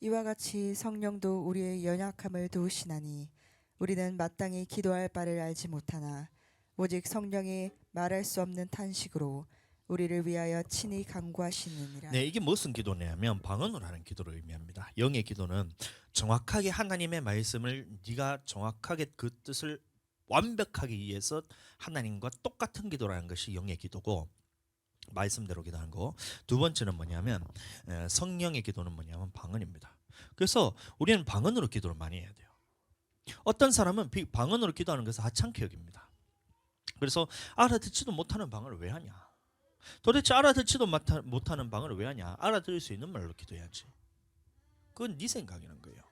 이와 같이 성령도 우리의 연약함을 도우시나니 우리는 마땅히 기도할 바를 알지 못하나 오직 성령이 말할 수 없는 탄식으로 우리를 위하여 친히 간구하시느니라. 네, 이게 무슨 기도냐면 방언으로 하는 기도를 의미합니다. 영의 기도는 정확하게 하나님의 말씀을 네가 정확하게 그 뜻을 완벽하게 이해해서 하나님과 똑같은 기도라는 것이 영의 기도고 말씀대로 기도하는 거. 두 번째는 뭐냐면 성령의 기도는 뭐냐면 방언입니다. 그래서 우리는 방언으로 기도를 많이 해야 돼요. 어떤 사람은 방언으로 기도하는 것을 하찮게 여깁니다. 그래서 알아듣지도 못하는 방언을 왜 하냐. 도대체 알아듣지도 못하는 방언을 왜 하냐. 알아들을 수 있는 말로 기도해야지. 그건 네 생각이란 거예요.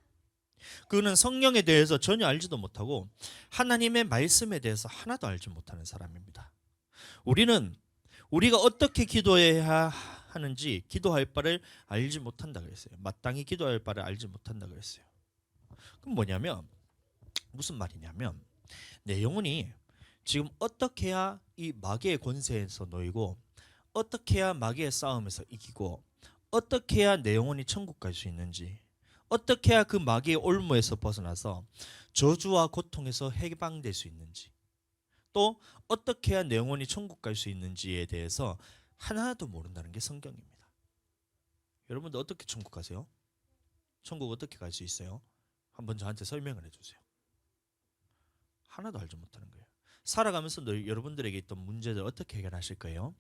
그는 성령에 대해서 전혀 알지도 못하고 하나님의 말씀에 대해서 하나도 알지 못하는 사람입니다. 우리가 어떻게 기도해야 하는지 기도할 바를 알지 못한다 그랬어요. 마땅히 기도할 바를 알지 못한다 그랬어요. 그럼 뭐냐면 무슨 말이냐면 내 영혼이 지금 어떻게 해야 이 마귀의 권세에서 놓이고 어떻게 해야 마귀의 싸움에서 이기고 어떻게 해야 내 영혼이 천국 갈 수 있는지 어떻게 해야 그 마귀의 올무에서 벗어나서 저주와 고통에서 해방될 수 있는지 또 어떻게 해야 내 영혼이 천국 갈 수 있는지에 대해서 하나도 모른다는 게 성경입니다. 여러분들 어떻게 천국 가세요? 천국 어떻게 갈 수 있어요? 한번 저한테 설명을 해주세요. 하나도 알지 못하는 거예요. 살아가면서 여러분들에게 있던 문제들 어떻게 해결하실 거예요?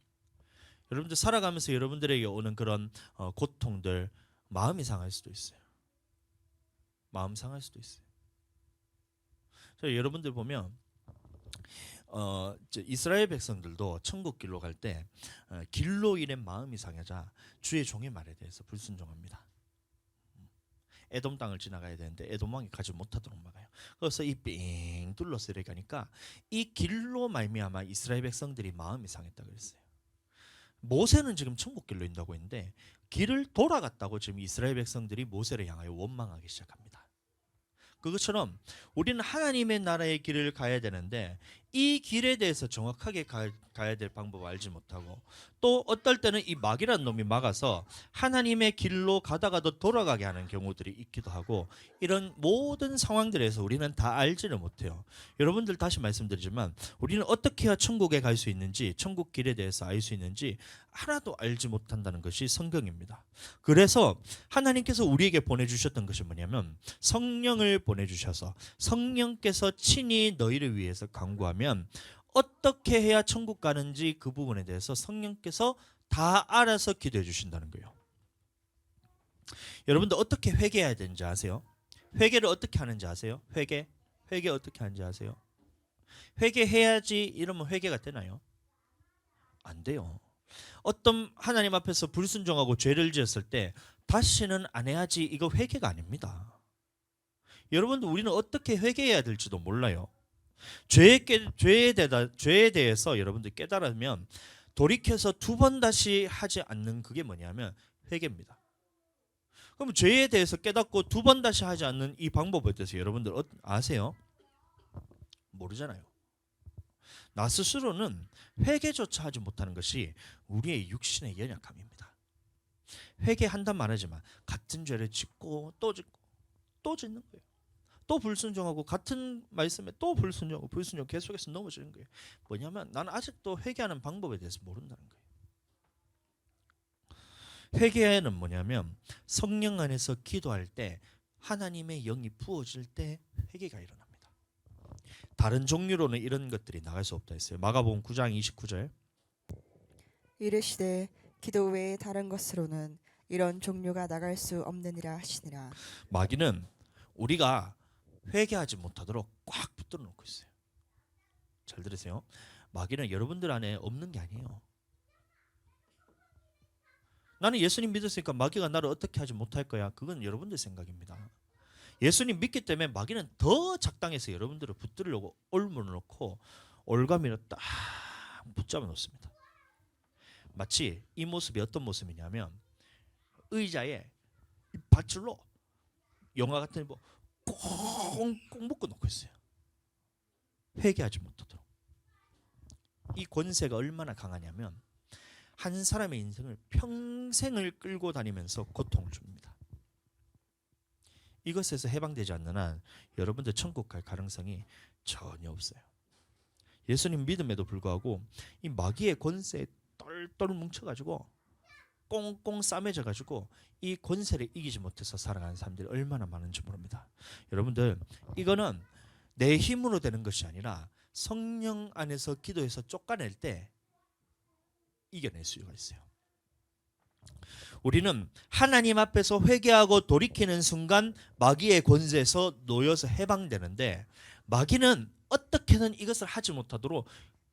여러분들 살아가면서 여러분들에게 오는 그런 고통들 마음이 상할 수도 있어요. 마음 상할 수도 있어요. 여러분들 보면 이스라엘 백성들도 천국 길로 갈 때 길로 인해 마음이 상하자 주의 종의 말에 대해서 불순종합니다. 에돔 땅을 지나가야 되는데 에돔 왕이 가지 못하도록 막아요. 그래서 이 삥 둘러서 이렇게 가니까 이 길로 말미암아 이스라엘 백성들이 마음이 상했다 그랬어요. 모세는 지금 천국 길로 인다고 했는데 길을 돌아갔다고 지금 이스라엘 백성들이 모세를 향하여 원망하기 시작합니다. 그것처럼 우리는 하나님의 나라의 길을 가야 되는데 이 길에 대해서 정확하게 가야 될 방법을 알지 못하고 또 어떨 때는 이 마귀라는 놈이 막아서 하나님의 길로 가다가도 돌아가게 하는 경우들이 있기도 하고 이런 모든 상황들에서 우리는 다 알지를 못해요. 여러분들 다시 말씀드리지만 우리는 어떻게 해야 천국에 갈 수 있는지 천국 길에 대해서 알 수 있는지 하나도 알지 못한다는 것이 성경입니다. 그래서 하나님께서 우리에게 보내주셨던 것이 뭐냐면 성령을 보내주셔서 성령께서 친히 너희를 위해서 간구하면 어떻게 해야 천국 가는지 그 부분에 대해서 성령께서 다 알아서 기도해 주신다는 거예요. 여러분들 어떻게 회개해야 되는지 아세요? 회개를 어떻게 하는지 아세요? 회개 어떻게 하는지 아세요? 회개해야지 이러면 회개가 되나요? 안 돼요. 어떤 하나님 앞에서 불순종하고 죄를 지었을 때 다시는 안 해야지 이거 회개가 아닙니다. 여러분들 우리는 어떻게 회개해야 될지도 몰라요. 죄에 대해서 여러분들 깨달으면 돌이켜서 두 번 다시 하지 않는 그게 뭐냐면 회개입니다. 그럼 죄에 대해서 깨닫고 두 번 다시 하지 않는 이 방법에 대해서 여러분들 아세요? 모르잖아요. 나 스스로는 회개조차 하지 못하는 것이 우리의 육신의 연약함입니다. 회개한단 말하지만 같은 죄를 짓고 또 짓고 또 짓는 거예요. 또 불순종하고 같은 말씀에 또 불순종하고 불순종 계속해서 넘어지는 거예요. 뭐냐면 나는 아직도 회개하는 방법에 대해서 모른다는 거예요. 회개는 뭐냐면 성령 안에서 기도할 때 하나님의 영이 부어질 때 회개가 일어납니다. 다른 종류로는 이런 것들이 나갈 수 없다 했어요. 마가복음 9장 29절 이르시되 기도 외에 다른 것으로는 이런 종류가 나갈 수 없느니라 하시니라. 마귀는 우리가 회개하지 못하도록 꽉 붙들어 놓고 있어요. 잘 들으세요. 마귀는 여러분들 안에 없는 게 아니에요. 나는 예수님 믿었으니까 마귀가 나를 어떻게 하지 못할 거야. 그건 여러분들 생각입니다. 예수님 믿기 때문에 마귀는 더 작당해서 여러분들을 붙들려고 올무를 놓고 올가미로 딱 붙잡아 놓습니다. 마치 이 모습이 어떤 모습이냐면 의자에 밧줄로 영화 같은 거 꽁꽁 묶어 놓고 있어요. 회개하지 못하도록. 이 권세가 얼마나 강하냐면 한 사람의 인생을 평생을 끌고 다니면서 고통을 줍니다. 이것에서 해방되지 않는 한 여러분들 천국 갈 가능성이 전혀 없어요. 예수님 믿음에도 불구하고 이 마귀의 권세에 똘똘 뭉쳐가지고 꽁꽁 싸매져가지고 이 권세를 이기지 못해서 살아가는 사람들이 얼마나 많은지 모릅니다. 여러분들 이거는 내 힘으로 되는 것이 아니라 성령 안에서 기도해서 쫓아낼 때 이겨낼 수가 있어요. 우리는 하나님 앞에서 회개하고 돌이키는 순간 마귀의 권세에서 놓여서 해방되는데 마귀는 어떻게든 이것을 하지 못하도록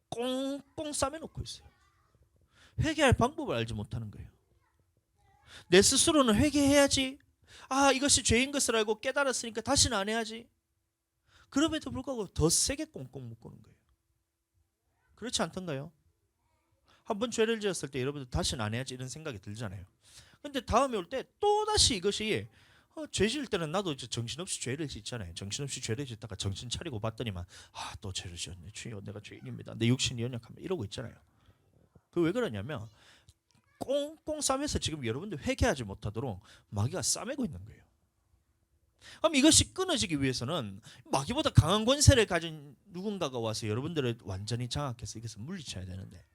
꽁꽁 싸매놓고 있어요. 회개할 방법을 알지 못하는 거예요. 내 스스로는 회개해야지. 이것이 죄인 것을 알고 깨달았으니까 다시는 안 해야지. 그럼에도 불구하고 더 세게 꽁꽁 묶는 거예요. 그렇지 않던가요? 한번 죄를 지었을 때 여러분들 다시는 안 해야지 이런 생각이 들잖아요. 근데 다음에 올 때 또다시 이것이 죄 지을 때는 나도 이제 정신없이 죄를 짓잖아요. 정신없이 죄를 짓다가 정신 차리고 봤더니만 또 죄를 지었네. 주여 내가 죄인입니다. 내 육신이 연약합니다. 이러고 있잖아요. 그 왜 그러냐면 꽁꽁 싸매서 지금 여러분들 회개하지 못하도록 마귀가 싸매고 있는 거예요. 그럼 이것이 끊어지기 위해서는 마귀보다 강한 권세를 가진 누군가가 와서 여러분들을 완전히 장악해서 이것을 물리쳐야 되는데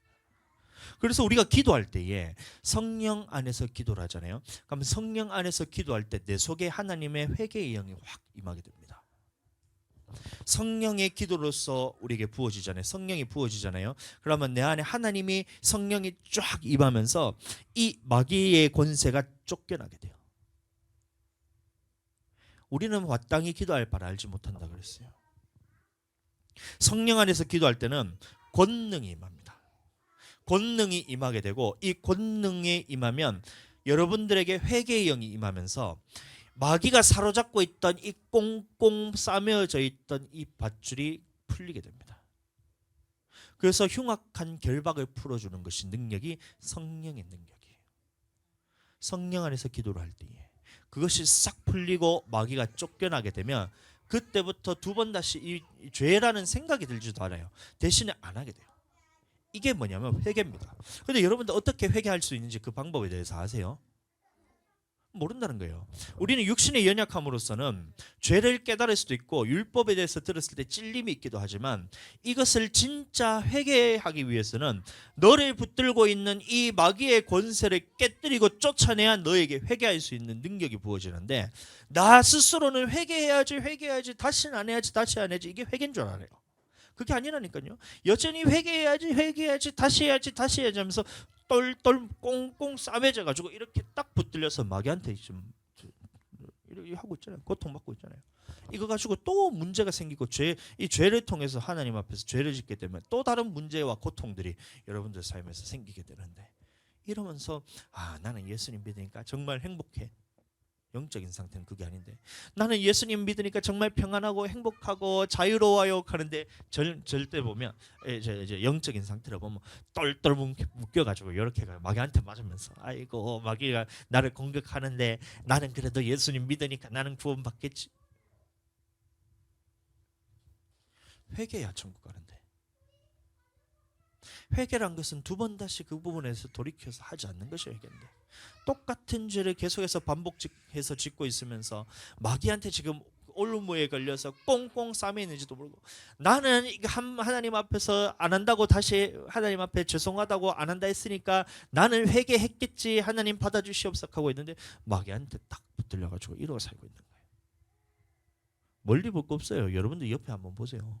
그래서 우리가 기도할 때에 성령 안에서 기도를 하잖아요. 그럼 성령 안에서 기도할 때 내 속에 하나님의 회개의 영이 확 임하게 됩니다. 성령의 기도로서 우리에게 부어지잖아요. 성령이 부어지잖아요. 그러면 내 안에 하나님이 성령이 쫙 임하면서 이 마귀의 권세가 쫓겨나게 돼요. 우리는 마땅히 기도할 바를 알지 못한다 그랬어요. 성령 안에서 기도할 때는 권능이 임합니다. 권능이 임하게 되고 이 권능에 임하면 여러분들에게 회개의 영이 임하면서 마귀가 사로잡고 있던 이 꽁꽁 싸매어져 있던 이 밧줄이 풀리게 됩니다. 그래서 흉악한 결박을 풀어주는 것이 능력이 성령의 능력이에요. 성령 안에서 기도를 할 때에 그것이 싹 풀리고 마귀가 쫓겨나게 되면 그때부터 두 번 다시 이 죄라는 생각이 들지도 않아요. 대신에 안 하게 돼요. 이게 뭐냐면 회개입니다. 근데 여러분들 어떻게 회개할 수 있는지 그 방법에 대해서 아세요? 모른다는 거예요. 우리는 육신의 연약함으로서는 죄를 깨달을 수도 있고 율법에 대해서 들었을 때 찔림이 있기도 하지만 이것을 진짜 회개하기 위해서는 너를 붙들고 있는 이 마귀의 권세를 깨뜨리고 쫓아내야 너에게 회개할 수 있는 능력이 부어지는데 나 스스로는 회개해야지 다시는 안 해야지 이게 회개인 줄 알아요. 그게 아니라니까요. 여전히 회개해야지 다시 해야지 하면서 똘똘 꽁꽁 싸매져 가지고 이렇게 딱 붙들려서 마귀한테 지금 이렇게 하고 있잖아요. 고통받고 있잖아요. 이거 가지고 또 문제가 생기고 이 죄를 통해서 하나님 앞에서 죄를 짓게 되면 또 다른 문제와 고통들이 여러분들 삶에서 생기게 되는데 이러면서 나는 예수님 믿으니까 정말 행복해. 영적인 상태는 그게 아닌데 나는 예수님 믿으니까 정말 평안하고 행복하고 자유로워요 하는데 절대 보면 이제 영적인 상태로 보면 똘똘 묶여가지고 이렇게 마귀한테 맞으면서 아이고 마귀가 나를 공격하는데 나는 그래도 예수님 믿으니까 나는 구원받겠지. 회개야 천국 가는데. 회개란 것은 두 번 다시 그 부분에서 돌이켜서 하지 않는 것이 회개인데 똑같은 죄를 계속해서 반복해서 짓고 있으면서 마귀한테 지금 올무에 걸려서 꽁꽁 싸매 있는지도 모르고 나는 하나님 앞에서 안 한다고 다시 하나님 앞에 죄송하다고 안 한다 했으니까 나는 회개했겠지 하나님 받아주시옵소서 하고 있는데 마귀한테 딱 붙들려가지고 이러고 살고 있는 거예요. 멀리 볼 거 없어요. 여러분들 옆에 한번 보세요.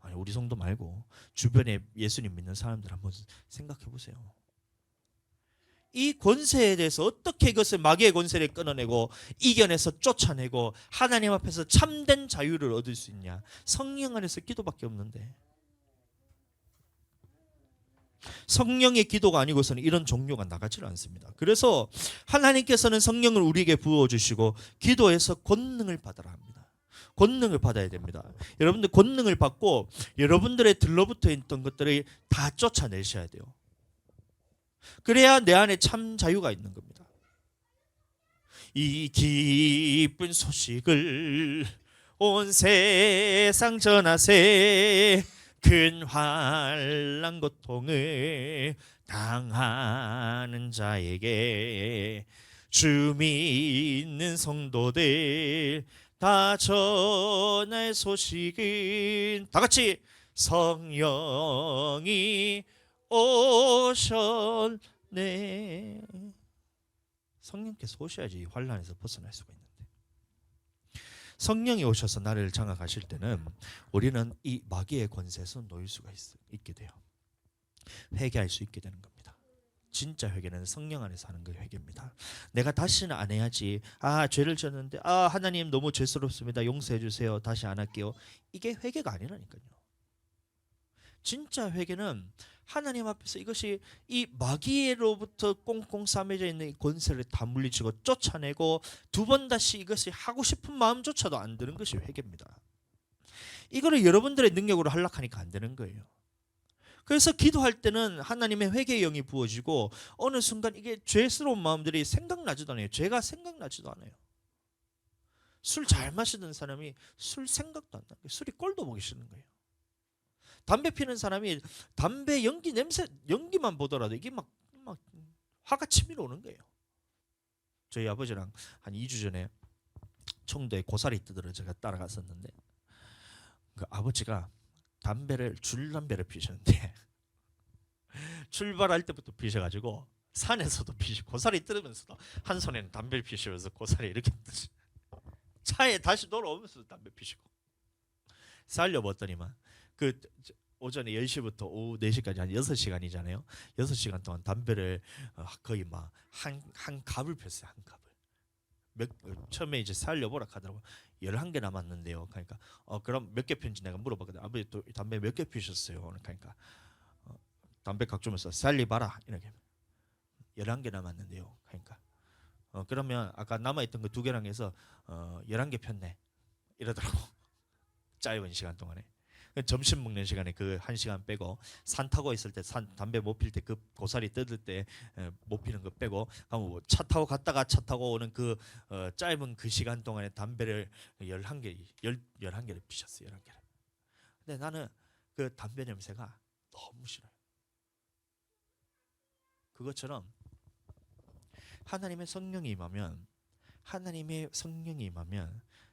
아니 우리 성도 말고 주변에 예수님 믿는 사람들 한번 생각해 보세요. 이 권세에 대해서 어떻게 이것을 마귀의 권세를 끊어내고 이겨내서 쫓아내고 하나님 앞에서 참된 자유를 얻을 수 있냐? 성령 안에서 기도밖에 없는데 성령의 기도가 아니고서는 이런 종류가 나가지를 않습니다. 그래서 하나님께서는 성령을 우리에게 부어주시고 기도에서 권능을 받아라 합니다. 권능을 받아야 됩니다. 여러분들 권능을 받고 여러분들의 들러붙어 있던 것들을 다 쫓아내셔야 돼요. 그래야 내 안에 참 자유가 있는 겁니다. 이 기쁜 소식을 온 세상 전하세 큰 환난 고통을 당하는 자에게 주 믿는 성도들 다 전할 소식은 다 같이 성령이 오셨네. 성령께서 오셔야지 환난에서 벗어날 수가 있는데 성령이 오셔서 나를 장악하실 때는 우리는 이 마귀의 권세에서 놓일 수가 있게 돼요. 회개할 수 있게 되는 겁니다. 진짜 회개는 성령 안에서 하는 게 회개입니다. 내가 다시는 안 해야지. 죄를 졌는데 하나님 너무 죄스럽습니다. 용서해 주세요. 다시 안 할게요. 이게 회개가 아니라니까요. 진짜 회개는 하나님 앞에서 이것이 이 마귀로부터 꽁꽁 싸매져 있는 이 권세를 다 물리치고 쫓아내고 두 번 다시 이것이 하고 싶은 마음조차도 안 드는 것이 회개입니다. 이거를 여러분들의 능력으로 하려니까 안 되는 거예요. 그래서 기도할 때는 하나님의 회개의 영이 부어지고 어느 순간 이게 죄스러운 마음들이 생각나지도 않아요. 죄가 생각나지도 않아요. 술 잘 마시던 사람이 술 생각도 안 나요. 술이 꼴도 보기 싫은 거예요. 담배 피는 사람이 담배 연기 냄새 연기만 보더라도 이게 막 화가 치밀어 오는 거예요. 저희 아버지랑 한 2주 전에 청도에 고사리 뜨더러 제가 따라갔었는데 그 아버지가 줄담배를 피셨는데 출발할 때부터 피셔가지고 산에서도 피시고 고사리 뜯으면서도 한 손에는 담배를 피시면서 고사리 이렇게 차에 다시 돌아오면서도 담배 피시고 살려봤더니만 그 오전에 10시부터 오후 4시까지 한 6시간이잖아요. 6시간 동안 담배를 거의 막 한 갑을 폈어요. 한 갑을. 처음에 이제 살려보라 하더라고. 11개 남았는데요. 그러니까 그럼 몇 개 폈는지 내가 물어봤거든. 아버지 또 담배 몇 개 피셨어요? 그러니까 담배 각 주면서 살리봐라 이렇게 11개 남았는데요. 그러니까 그러면 아까 남아있던 거 2개랑 해서 11개 폈네 이러더라고. 짧은 시간 동안에. 점심 먹는 시간에 그 1시간 빼고 산 타고 있을 때 담배 못 필 때 그 고사리 뜯을 때 못 피는 거 빼고 차 타고 갔다가 차 타고 오는 그 짧은 그 시간 동안에 담배를 11개를 피셨어요. 11개를. 근데 나는 그 담배 냄새가 너무 싫어요. 그것처럼 하나님의 성령이 임하면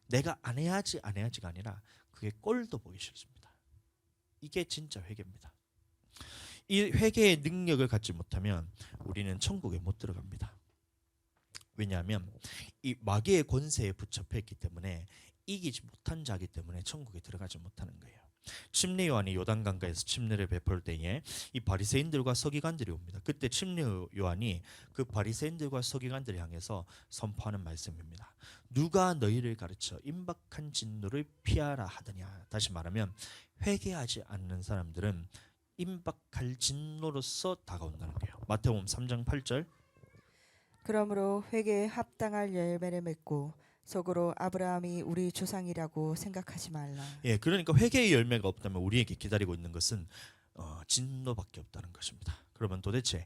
내가 안 해야지가 아니라 그게 꼴도 보기 싫습니다. 이게 진짜 회개입니다. 이 회개의 능력을 갖지 못하면 우리는 천국에 못 들어갑니다. 왜냐하면 이 마귀의 권세에 붙잡혀 있기 때문에 이기지 못한 자이기 때문에 천국에 들어가지 못하는 거예요. 침례 요한이 요단 강가에서 침례를 베풀 때에 이 바리새인들과 서기관들이 옵니다. 그때 침례 요한이 그 바리새인들과 서기관들을 향해서 선포하는 말씀입니다. 누가 너희를 가르쳐 임박한 진노를 피하라 하더냐. 다시 말하면 회개하지 않는 사람들은 임박할 진노로서 다가온다는 거예요. 마태복음 3장 8절. 그러므로 회개에 합당할 열매를 맺고 속으로 아브라함이 우리 조상이라고 생각하지 말라. 예, 그러니까 회개의 열매가 없다면 우리에게 기다리고 있는 것은 진노밖에 없다는 것입니다. 그러면 도대체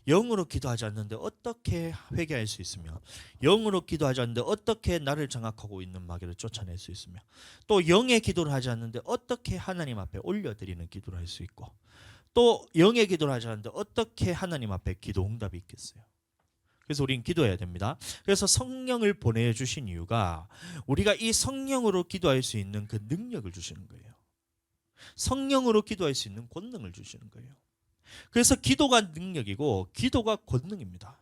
영으로 기도하지 않는데 어떻게 회개할 수 있으며, 영으로 기도하지 않는데 어떻게 나를 장악하고 있는 마귀를 쫓아낼 수 있으며, 또 영의 기도를 하지 않는데 어떻게 하나님 앞에 올려드리는 기도를 할 수 있고, 또 영의 기도를 하지 않는데 어떻게 하나님 앞에 기도 응답이 있겠어요? 그래서 우리는 기도해야 됩니다. 그래서 성령을 보내주신 이유가 우리가 이 성령으로 기도할 수 있는 그 능력을 주시는 거예요. 성령으로 기도할 수 있는 권능을 주시는 거예요. 그래서 기도가 능력이고 기도가 권능입니다.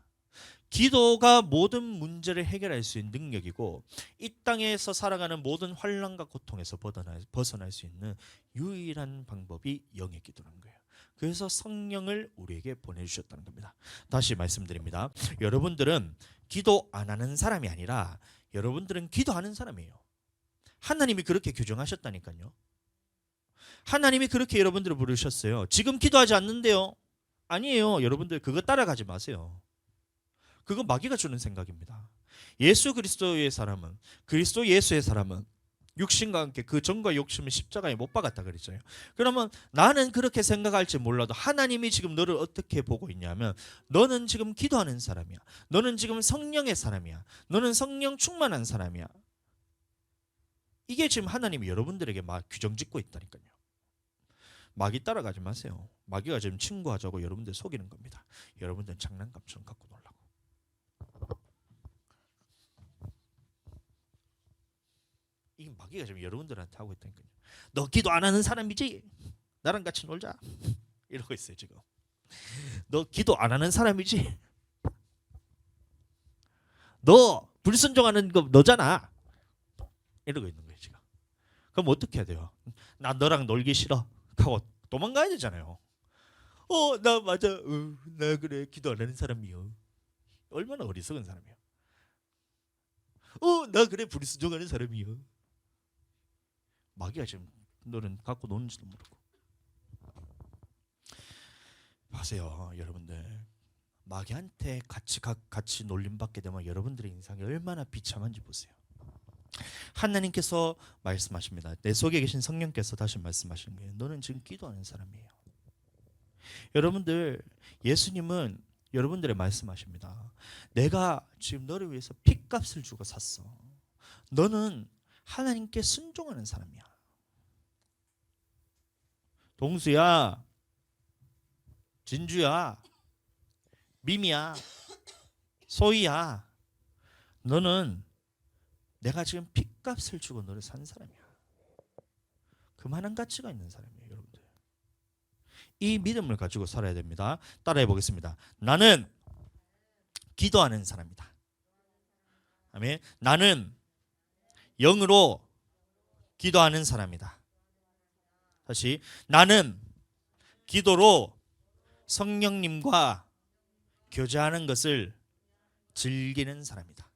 기도가 모든 문제를 해결할 수 있는 능력이고 이 땅에서 살아가는 모든 환난과 고통에서 벗어날 수 있는 유일한 방법이 영의 기도라는 거예요. 그래서 성령을 우리에게 보내주셨다는 겁니다. 다시 말씀드립니다. 여러분들은 기도 안 하는 사람이 아니라 여러분들은 기도하는 사람이에요. 하나님이 그렇게 규정하셨다니까요. 하나님이 그렇게 여러분들을 부르셨어요. 지금 기도하지 않는데요. 아니에요. 여러분들 그거 따라가지 마세요. 그거 마귀가 주는 생각입니다. 예수 그리스도의 사람은, 그리스도 예수의 사람은 육신과 함께 그 정과 욕심을 십자가에 못 박았다 그랬잖아요. 그러면 나는 그렇게 생각할지 몰라도 하나님이 지금 너를 어떻게 보고 있냐면 너는 지금 기도하는 사람이야. 너는 지금 성령의 사람이야. 너는 성령 충만한 사람이야. 이게 지금 하나님이 여러분들에게 막 규정 짓고 있다니까요. 마귀 따라가지 마세요. 마귀가 지금 친구하자고 여러분들 속이는 겁니다. 여러분들은 장난감처럼 갖고 놀라고. 이 마귀가 지금 여러분들한테 하고 있다니까요. 너 기도 안 하는 사람이지? 나랑 같이 놀자. 이러고 있어요 지금. 너 기도 안 하는 사람이지? 너 불순종하는 거 너잖아. 이러고 있는 거예요 지금. 그럼 어떻게 해야 돼요? 나 너랑 놀기 싫어 하고 도망가야 되잖아요. 나 맞아. 나 그래 기도 안 하는 사람이요. 얼마나 어리석은 사람이야. 나 그래 불순종하는 사람이요. 마귀가 지금 너는 갖고 노는지도 모르고. 보세요 여러분들. 마귀한테 같이 놀림받게 되면 여러분들의 인상이 얼마나 비참한지 보세요. 하나님께서 말씀하십니다. 내 속에 계신 성령께서 다시 말씀하시는 거예요. 너는 지금 기도하는 사람이에요. 여러분들, 예수님은 여러분들의 말씀하십니다. 내가 지금 너를 위해서 핏값을 주고 샀어. 너는 하나님께 순종하는 사람이야. 동수야, 진주야, 미미야, 소희야, 너는 내가 지금 핏값을 주고 너를 산 사람이야. 그만한 가치가 있는 사람이에요, 여러분들. 이 믿음을 가지고 살아야 됩니다. 따라해 보겠습니다. 나는 기도하는 사람이다. 아멘. 나는 영으로 기도하는 사람이다. 다시, 나는 기도로 성령님과 교제하는 것을 즐기는 사람이다.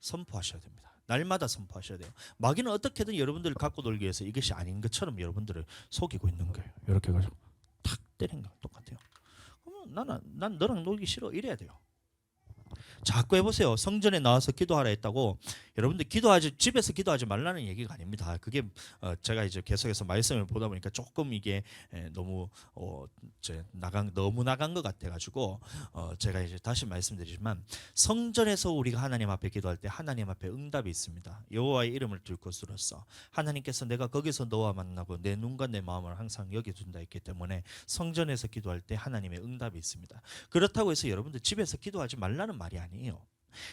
선포하셔야 됩니다. 날마다 선포하셔야 돼요. 마귀는 어떻게든 여러분들을 갖고 놀기 위해서 이것이 아닌 것처럼 여러분들을 속이고 있는 거예요. 이렇게 해가지고 탁 때리는 거 똑같아요. 그러면 난 너랑 놀기 싫어 이래야 돼요. 자꾸 해보세요. 성전에 나와서 기도하라 했다고. 여러분들 기도하지, 집에서 기도하지 말라는 얘기가 아닙니다. 그게 제가 이제 계속해서 말씀을 보다 보니까 조금 이게 너무 너무 나간 것 같아가지고 제가 이제 다시 말씀드리지만, 성전에서 우리가 하나님 앞에 기도할 때 하나님 앞에 응답이 있습니다. 여호와의 이름을 들 곳으로서 하나님께서 내가 거기서 너와 만나고 내 눈과 내 마음을 항상 여기 둔다 했기 때문에 성전에서 기도할 때 하나님의 응답이 있습니다. 그렇다고 해서 여러분들 집에서 기도하지 말라는 말이 아니에요.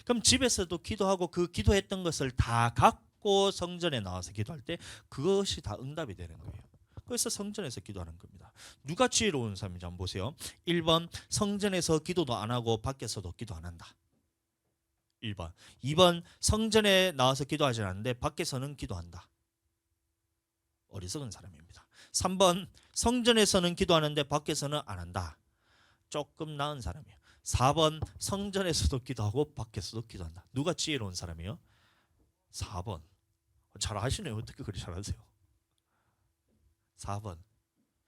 그럼 집에서도 기도하고 그 기도했던 것을 다 갖고 성전에 나와서 기도할 때 그것이 다 응답이 되는 거예요. 그래서 성전에서 기도하는 겁니다. 누가 지혜로운 사람인지 한번 보세요. 1번, 성전에서 기도도 안 하고 밖에서도 기도 안 한다. 1번. 2번, 성전에 나와서 기도하지 않는데 밖에서는 기도한다. 어리석은 사람입니다. 3번, 성전에서는 기도하는데 밖에서는 안 한다. 조금 나은 사람이에요. 4번, 성전에서도 기도하고 밖에서도 기도한다. 누가 지혜로운 사람이에요? 4번. 잘 아시네요. 어떻게 그리 잘하세요? 4번.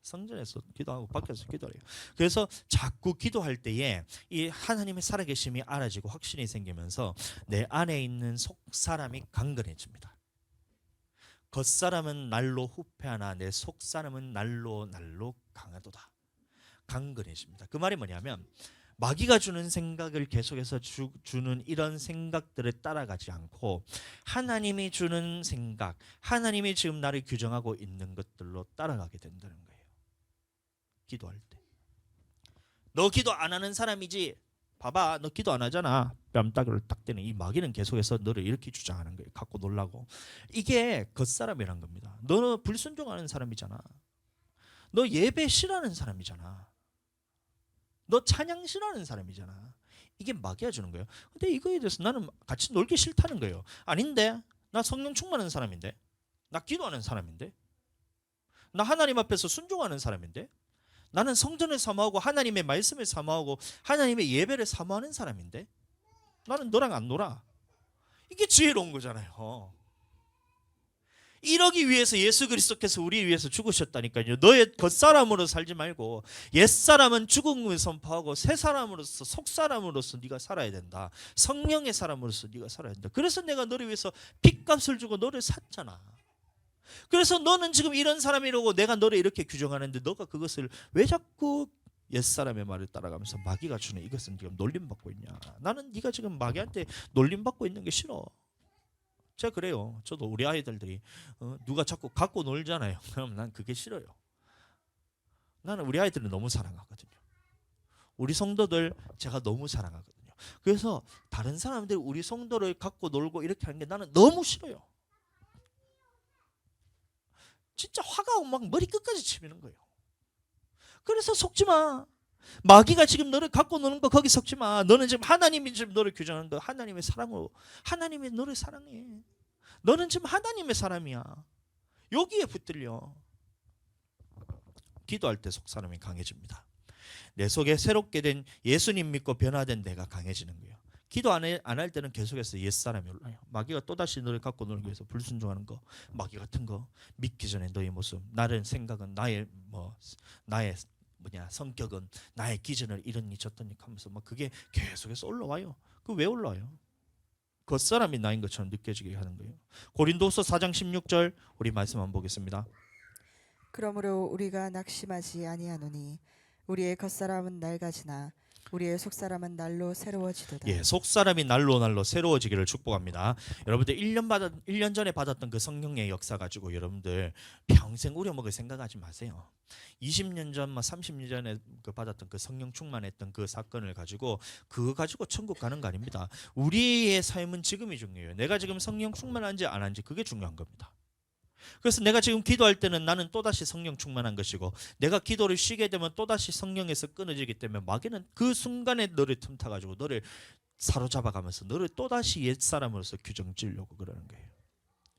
성전에서 기도하고 밖에서 기도해요. 그래서 자꾸 기도할 때에 이 하나님의 살아계심이 알아지고 확신이 생기면서 내 안에 있는 속사람이 강건해집니다. 겉사람은 날로 후패하나 내 속사람은 날로 강하도다. 강건해집니다. 그 말이 뭐냐면, 마귀가 주는 생각을 계속해서 주는 이런 생각들을 따라가지 않고 하나님이 주는 생각, 하나님이 지금 나를 규정하고 있는 것들로 따라가게 된다는 거예요. 기도할 때. 너 기도 안 하는 사람이지? 봐봐, 너 기도 안 하잖아. 뺨따구를 딱 대는 이 마귀는 계속해서 너를 이렇게 주장하는 거예요. 갖고 놀라고. 이게 겉사람이란 겁니다. 너는 불순종하는 사람이잖아. 너 예배 싫어하는 사람이잖아. 너 찬양 싫어하는 사람이잖아. 이게 마귀가 주는 거예요. 근데 이거에 대해서 나는 같이 놀기 싫다는 거예요. 아닌데, 나 성령 충만한 사람인데, 나 기도하는 사람인데, 나 하나님 앞에서 순종하는 사람인데, 나는 성전을 사모하고 하나님의 말씀을 사모하고 하나님의 예배를 사모하는 사람인데, 나는 너랑 안 놀아. 이게 지혜로운 거잖아요. 이러기 위해서 예수 그리스도께서 우리 위해서 죽으셨다니까요. 너의 겉사람으로 살지 말고 옛사람은 죽음을 선포하고 새 사람으로서, 속사람으로서 네가 살아야 된다. 성령의 사람으로서 네가 살아야 된다. 그래서 내가 너를 위해서 핏값을 주고 너를 샀잖아. 그래서 너는 지금 이런 사람이라고 내가 너를 이렇게 규정하는데 너가 그것을 왜 자꾸 옛사람의 말을 따라가면서 마귀가 주는 이것은 지금 놀림받고 있냐. 나는 네가 지금 마귀한테 놀림받고 있는 게 싫어. 제가 그래요. 저도 우리 아이들이 누가 자꾸 갖고 놀잖아요. 그럼 난 그게 싫어요. 나는 우리 아이들을 너무 사랑하거든요. 우리 성도들 제가 너무 사랑하거든요. 그래서 다른 사람들이 우리 성도를 갖고 놀고 이렇게 하는 게 나는 너무 싫어요. 진짜 화가 막 머리 끝까지 치미는 거예요. 그래서 속지 마. 마귀가 지금 너를 갖고 노는 거 거기 속지 마. 너는 지금 하나님이 지금 너를 규정하는 거 하나님의 사랑으로. 하나님이 너를 사랑해. 너는 지금 하나님의 사람이야. 여기에 붙들려. 기도할 때 속사람이 강해집니다. 내 속에 새롭게 된 예수님 믿고 변화된 내가 강해지는 거예요. 기도 안 할 때는 계속해서 옛사람이 올라요. 마귀가 또다시 너를 갖고 놀기 위해서 불순종하는 거, 마귀 같은 거, 믿기 전에 너의 모습, 나의 생각은 나의 성격은 나의 기준을 이러니 저러니 하면서 막 그게 계속해서 올라와요. 그 왜 올라와요? 겉사람이 나인 것처럼 느껴지게 하는 거예요. 고린도서 4장 16절 우리 말씀 한번 보겠습니다. 그러므로 우리가 낙심하지 아니하노니 우리의 겉사람은 낡아지나 우리의 속사람은 날로 새로워지도다. 예, 속사람이 날로 새로워지기를 축복합니다. 여러분들 1년 전에 받았던 그 성령의 역사 가지고 여러분들 평생 우려먹을 생각하지 마세요. 20년 전, 30년 전에 받았던 그 성령 충만했던 그 사건을 가지고 그거 가지고 천국 가는 거 아닙니다. 우리의 삶은 지금이 중요해요. 내가 지금 성령 충만한지 안 한지 그게 중요한 겁니다. 그래서 내가 지금 기도할 때는 나는 또다시 성령 충만한 것이고 내가 기도를 쉬게 되면 또다시 성령에서 끊어지기 때문에 마귀는 그 순간에 너를 틈타가지고 너를 사로잡아가면서 너를 또다시 옛사람으로서 규정 지으려고 그러는 거예요.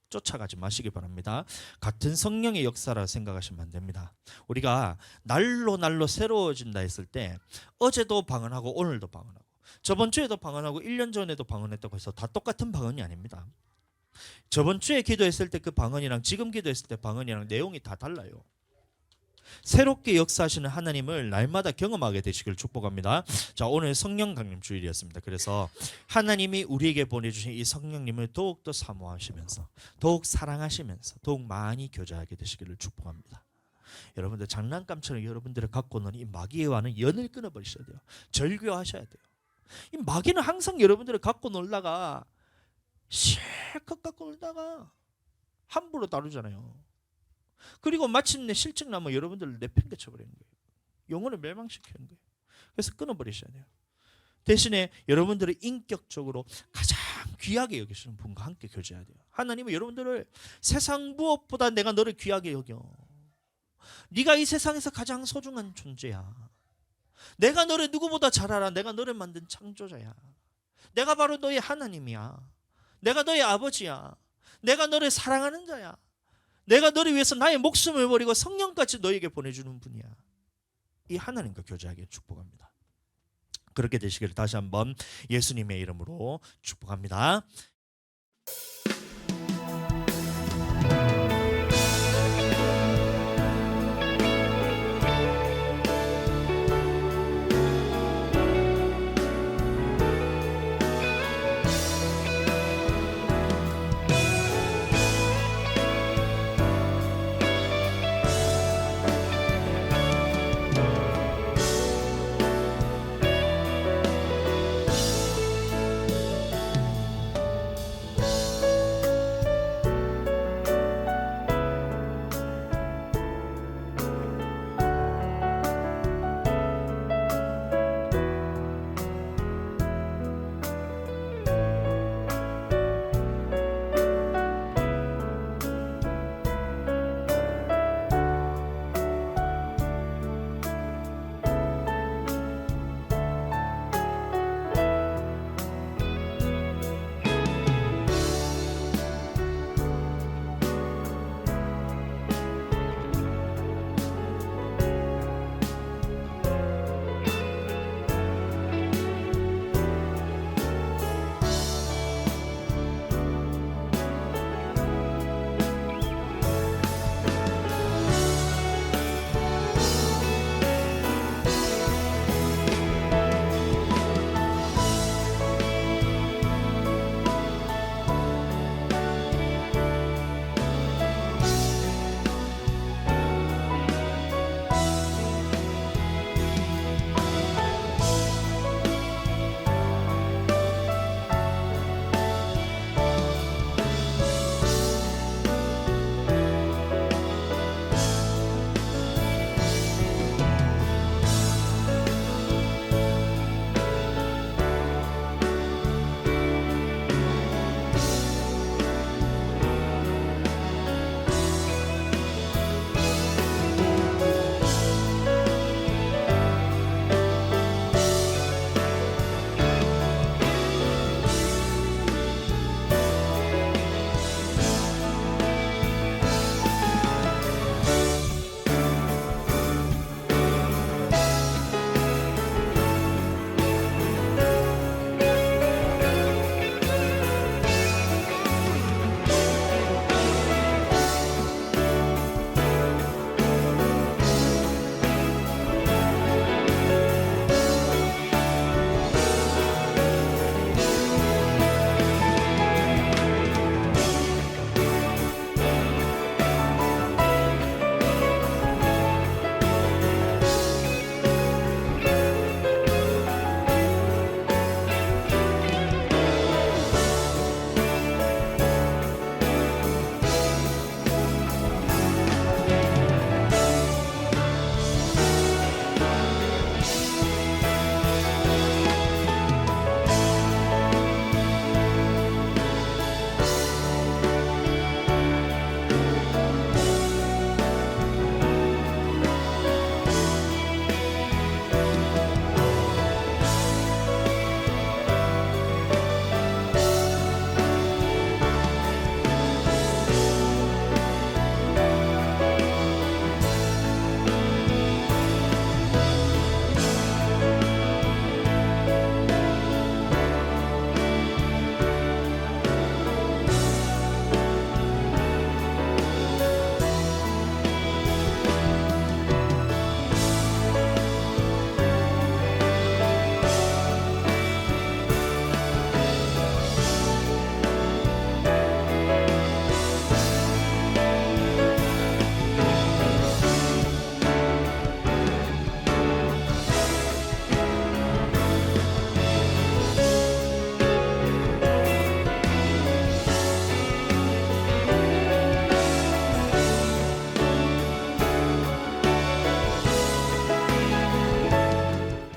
쫓아가지 마시기 바랍니다. 같은 성령의 역사라 생각하시면 안 됩니다. 우리가 날로 새로워진다 했을 때 어제도 방언하고 오늘도 방언하고 저번 주에도 방언하고 1년 전에도 방언했다고 해서 다 똑같은 방언이 아닙니다. 저번 주에 기도했을 때 그 방언이랑 지금 기도했을 때 방언이랑 내용이 다 달라요. 새롭게 역사하시는 하나님을 날마다 경험하게 되시길 축복합니다. 자, 오늘 성령 강림 주일이었습니다. 그래서 하나님이 우리에게 보내주신 이 성령님을 더욱더 사모하시면서 더욱 사랑하시면서 더욱 많이 교제하게 되시기를 축복합니다. 여러분들 장난감처럼 여러분들을 갖고 노는 이 마귀와는 연을 끊어버리셔야 돼요. 절교하셔야 돼요. 이 마귀는 항상 여러분들을 갖고 놀다가 실컷 갖고 놀다가 함부로 다루잖아요. 그리고 마침내 실증 나면 여러분들을 내팽개쳐버리는 거예요. 영혼을 멸망시키는 거예요. 그래서 끊어버리셔야 돼요. 대신에 여러분들을 인격적으로 가장 귀하게 여기시는 분과 함께 교제해야 돼요. 하나님은 여러분들을 세상 무엇보다 내가 너를 귀하게 여겨. 네가 이 세상에서 가장 소중한 존재야. 내가 너를 누구보다 잘 알아. 내가 너를 만든 창조자야. 내가 바로 너의 하나님이야. 내가 너의 아버지야. 내가 너를 사랑하는 자야. 내가 너를 위해서 나의 목숨을 버리고 성령까지 너에게 보내주는 분이야. 이 하나님과 교제하기를 축복합니다. 그렇게 되시기를 다시 한번 예수님의 이름으로 축복합니다.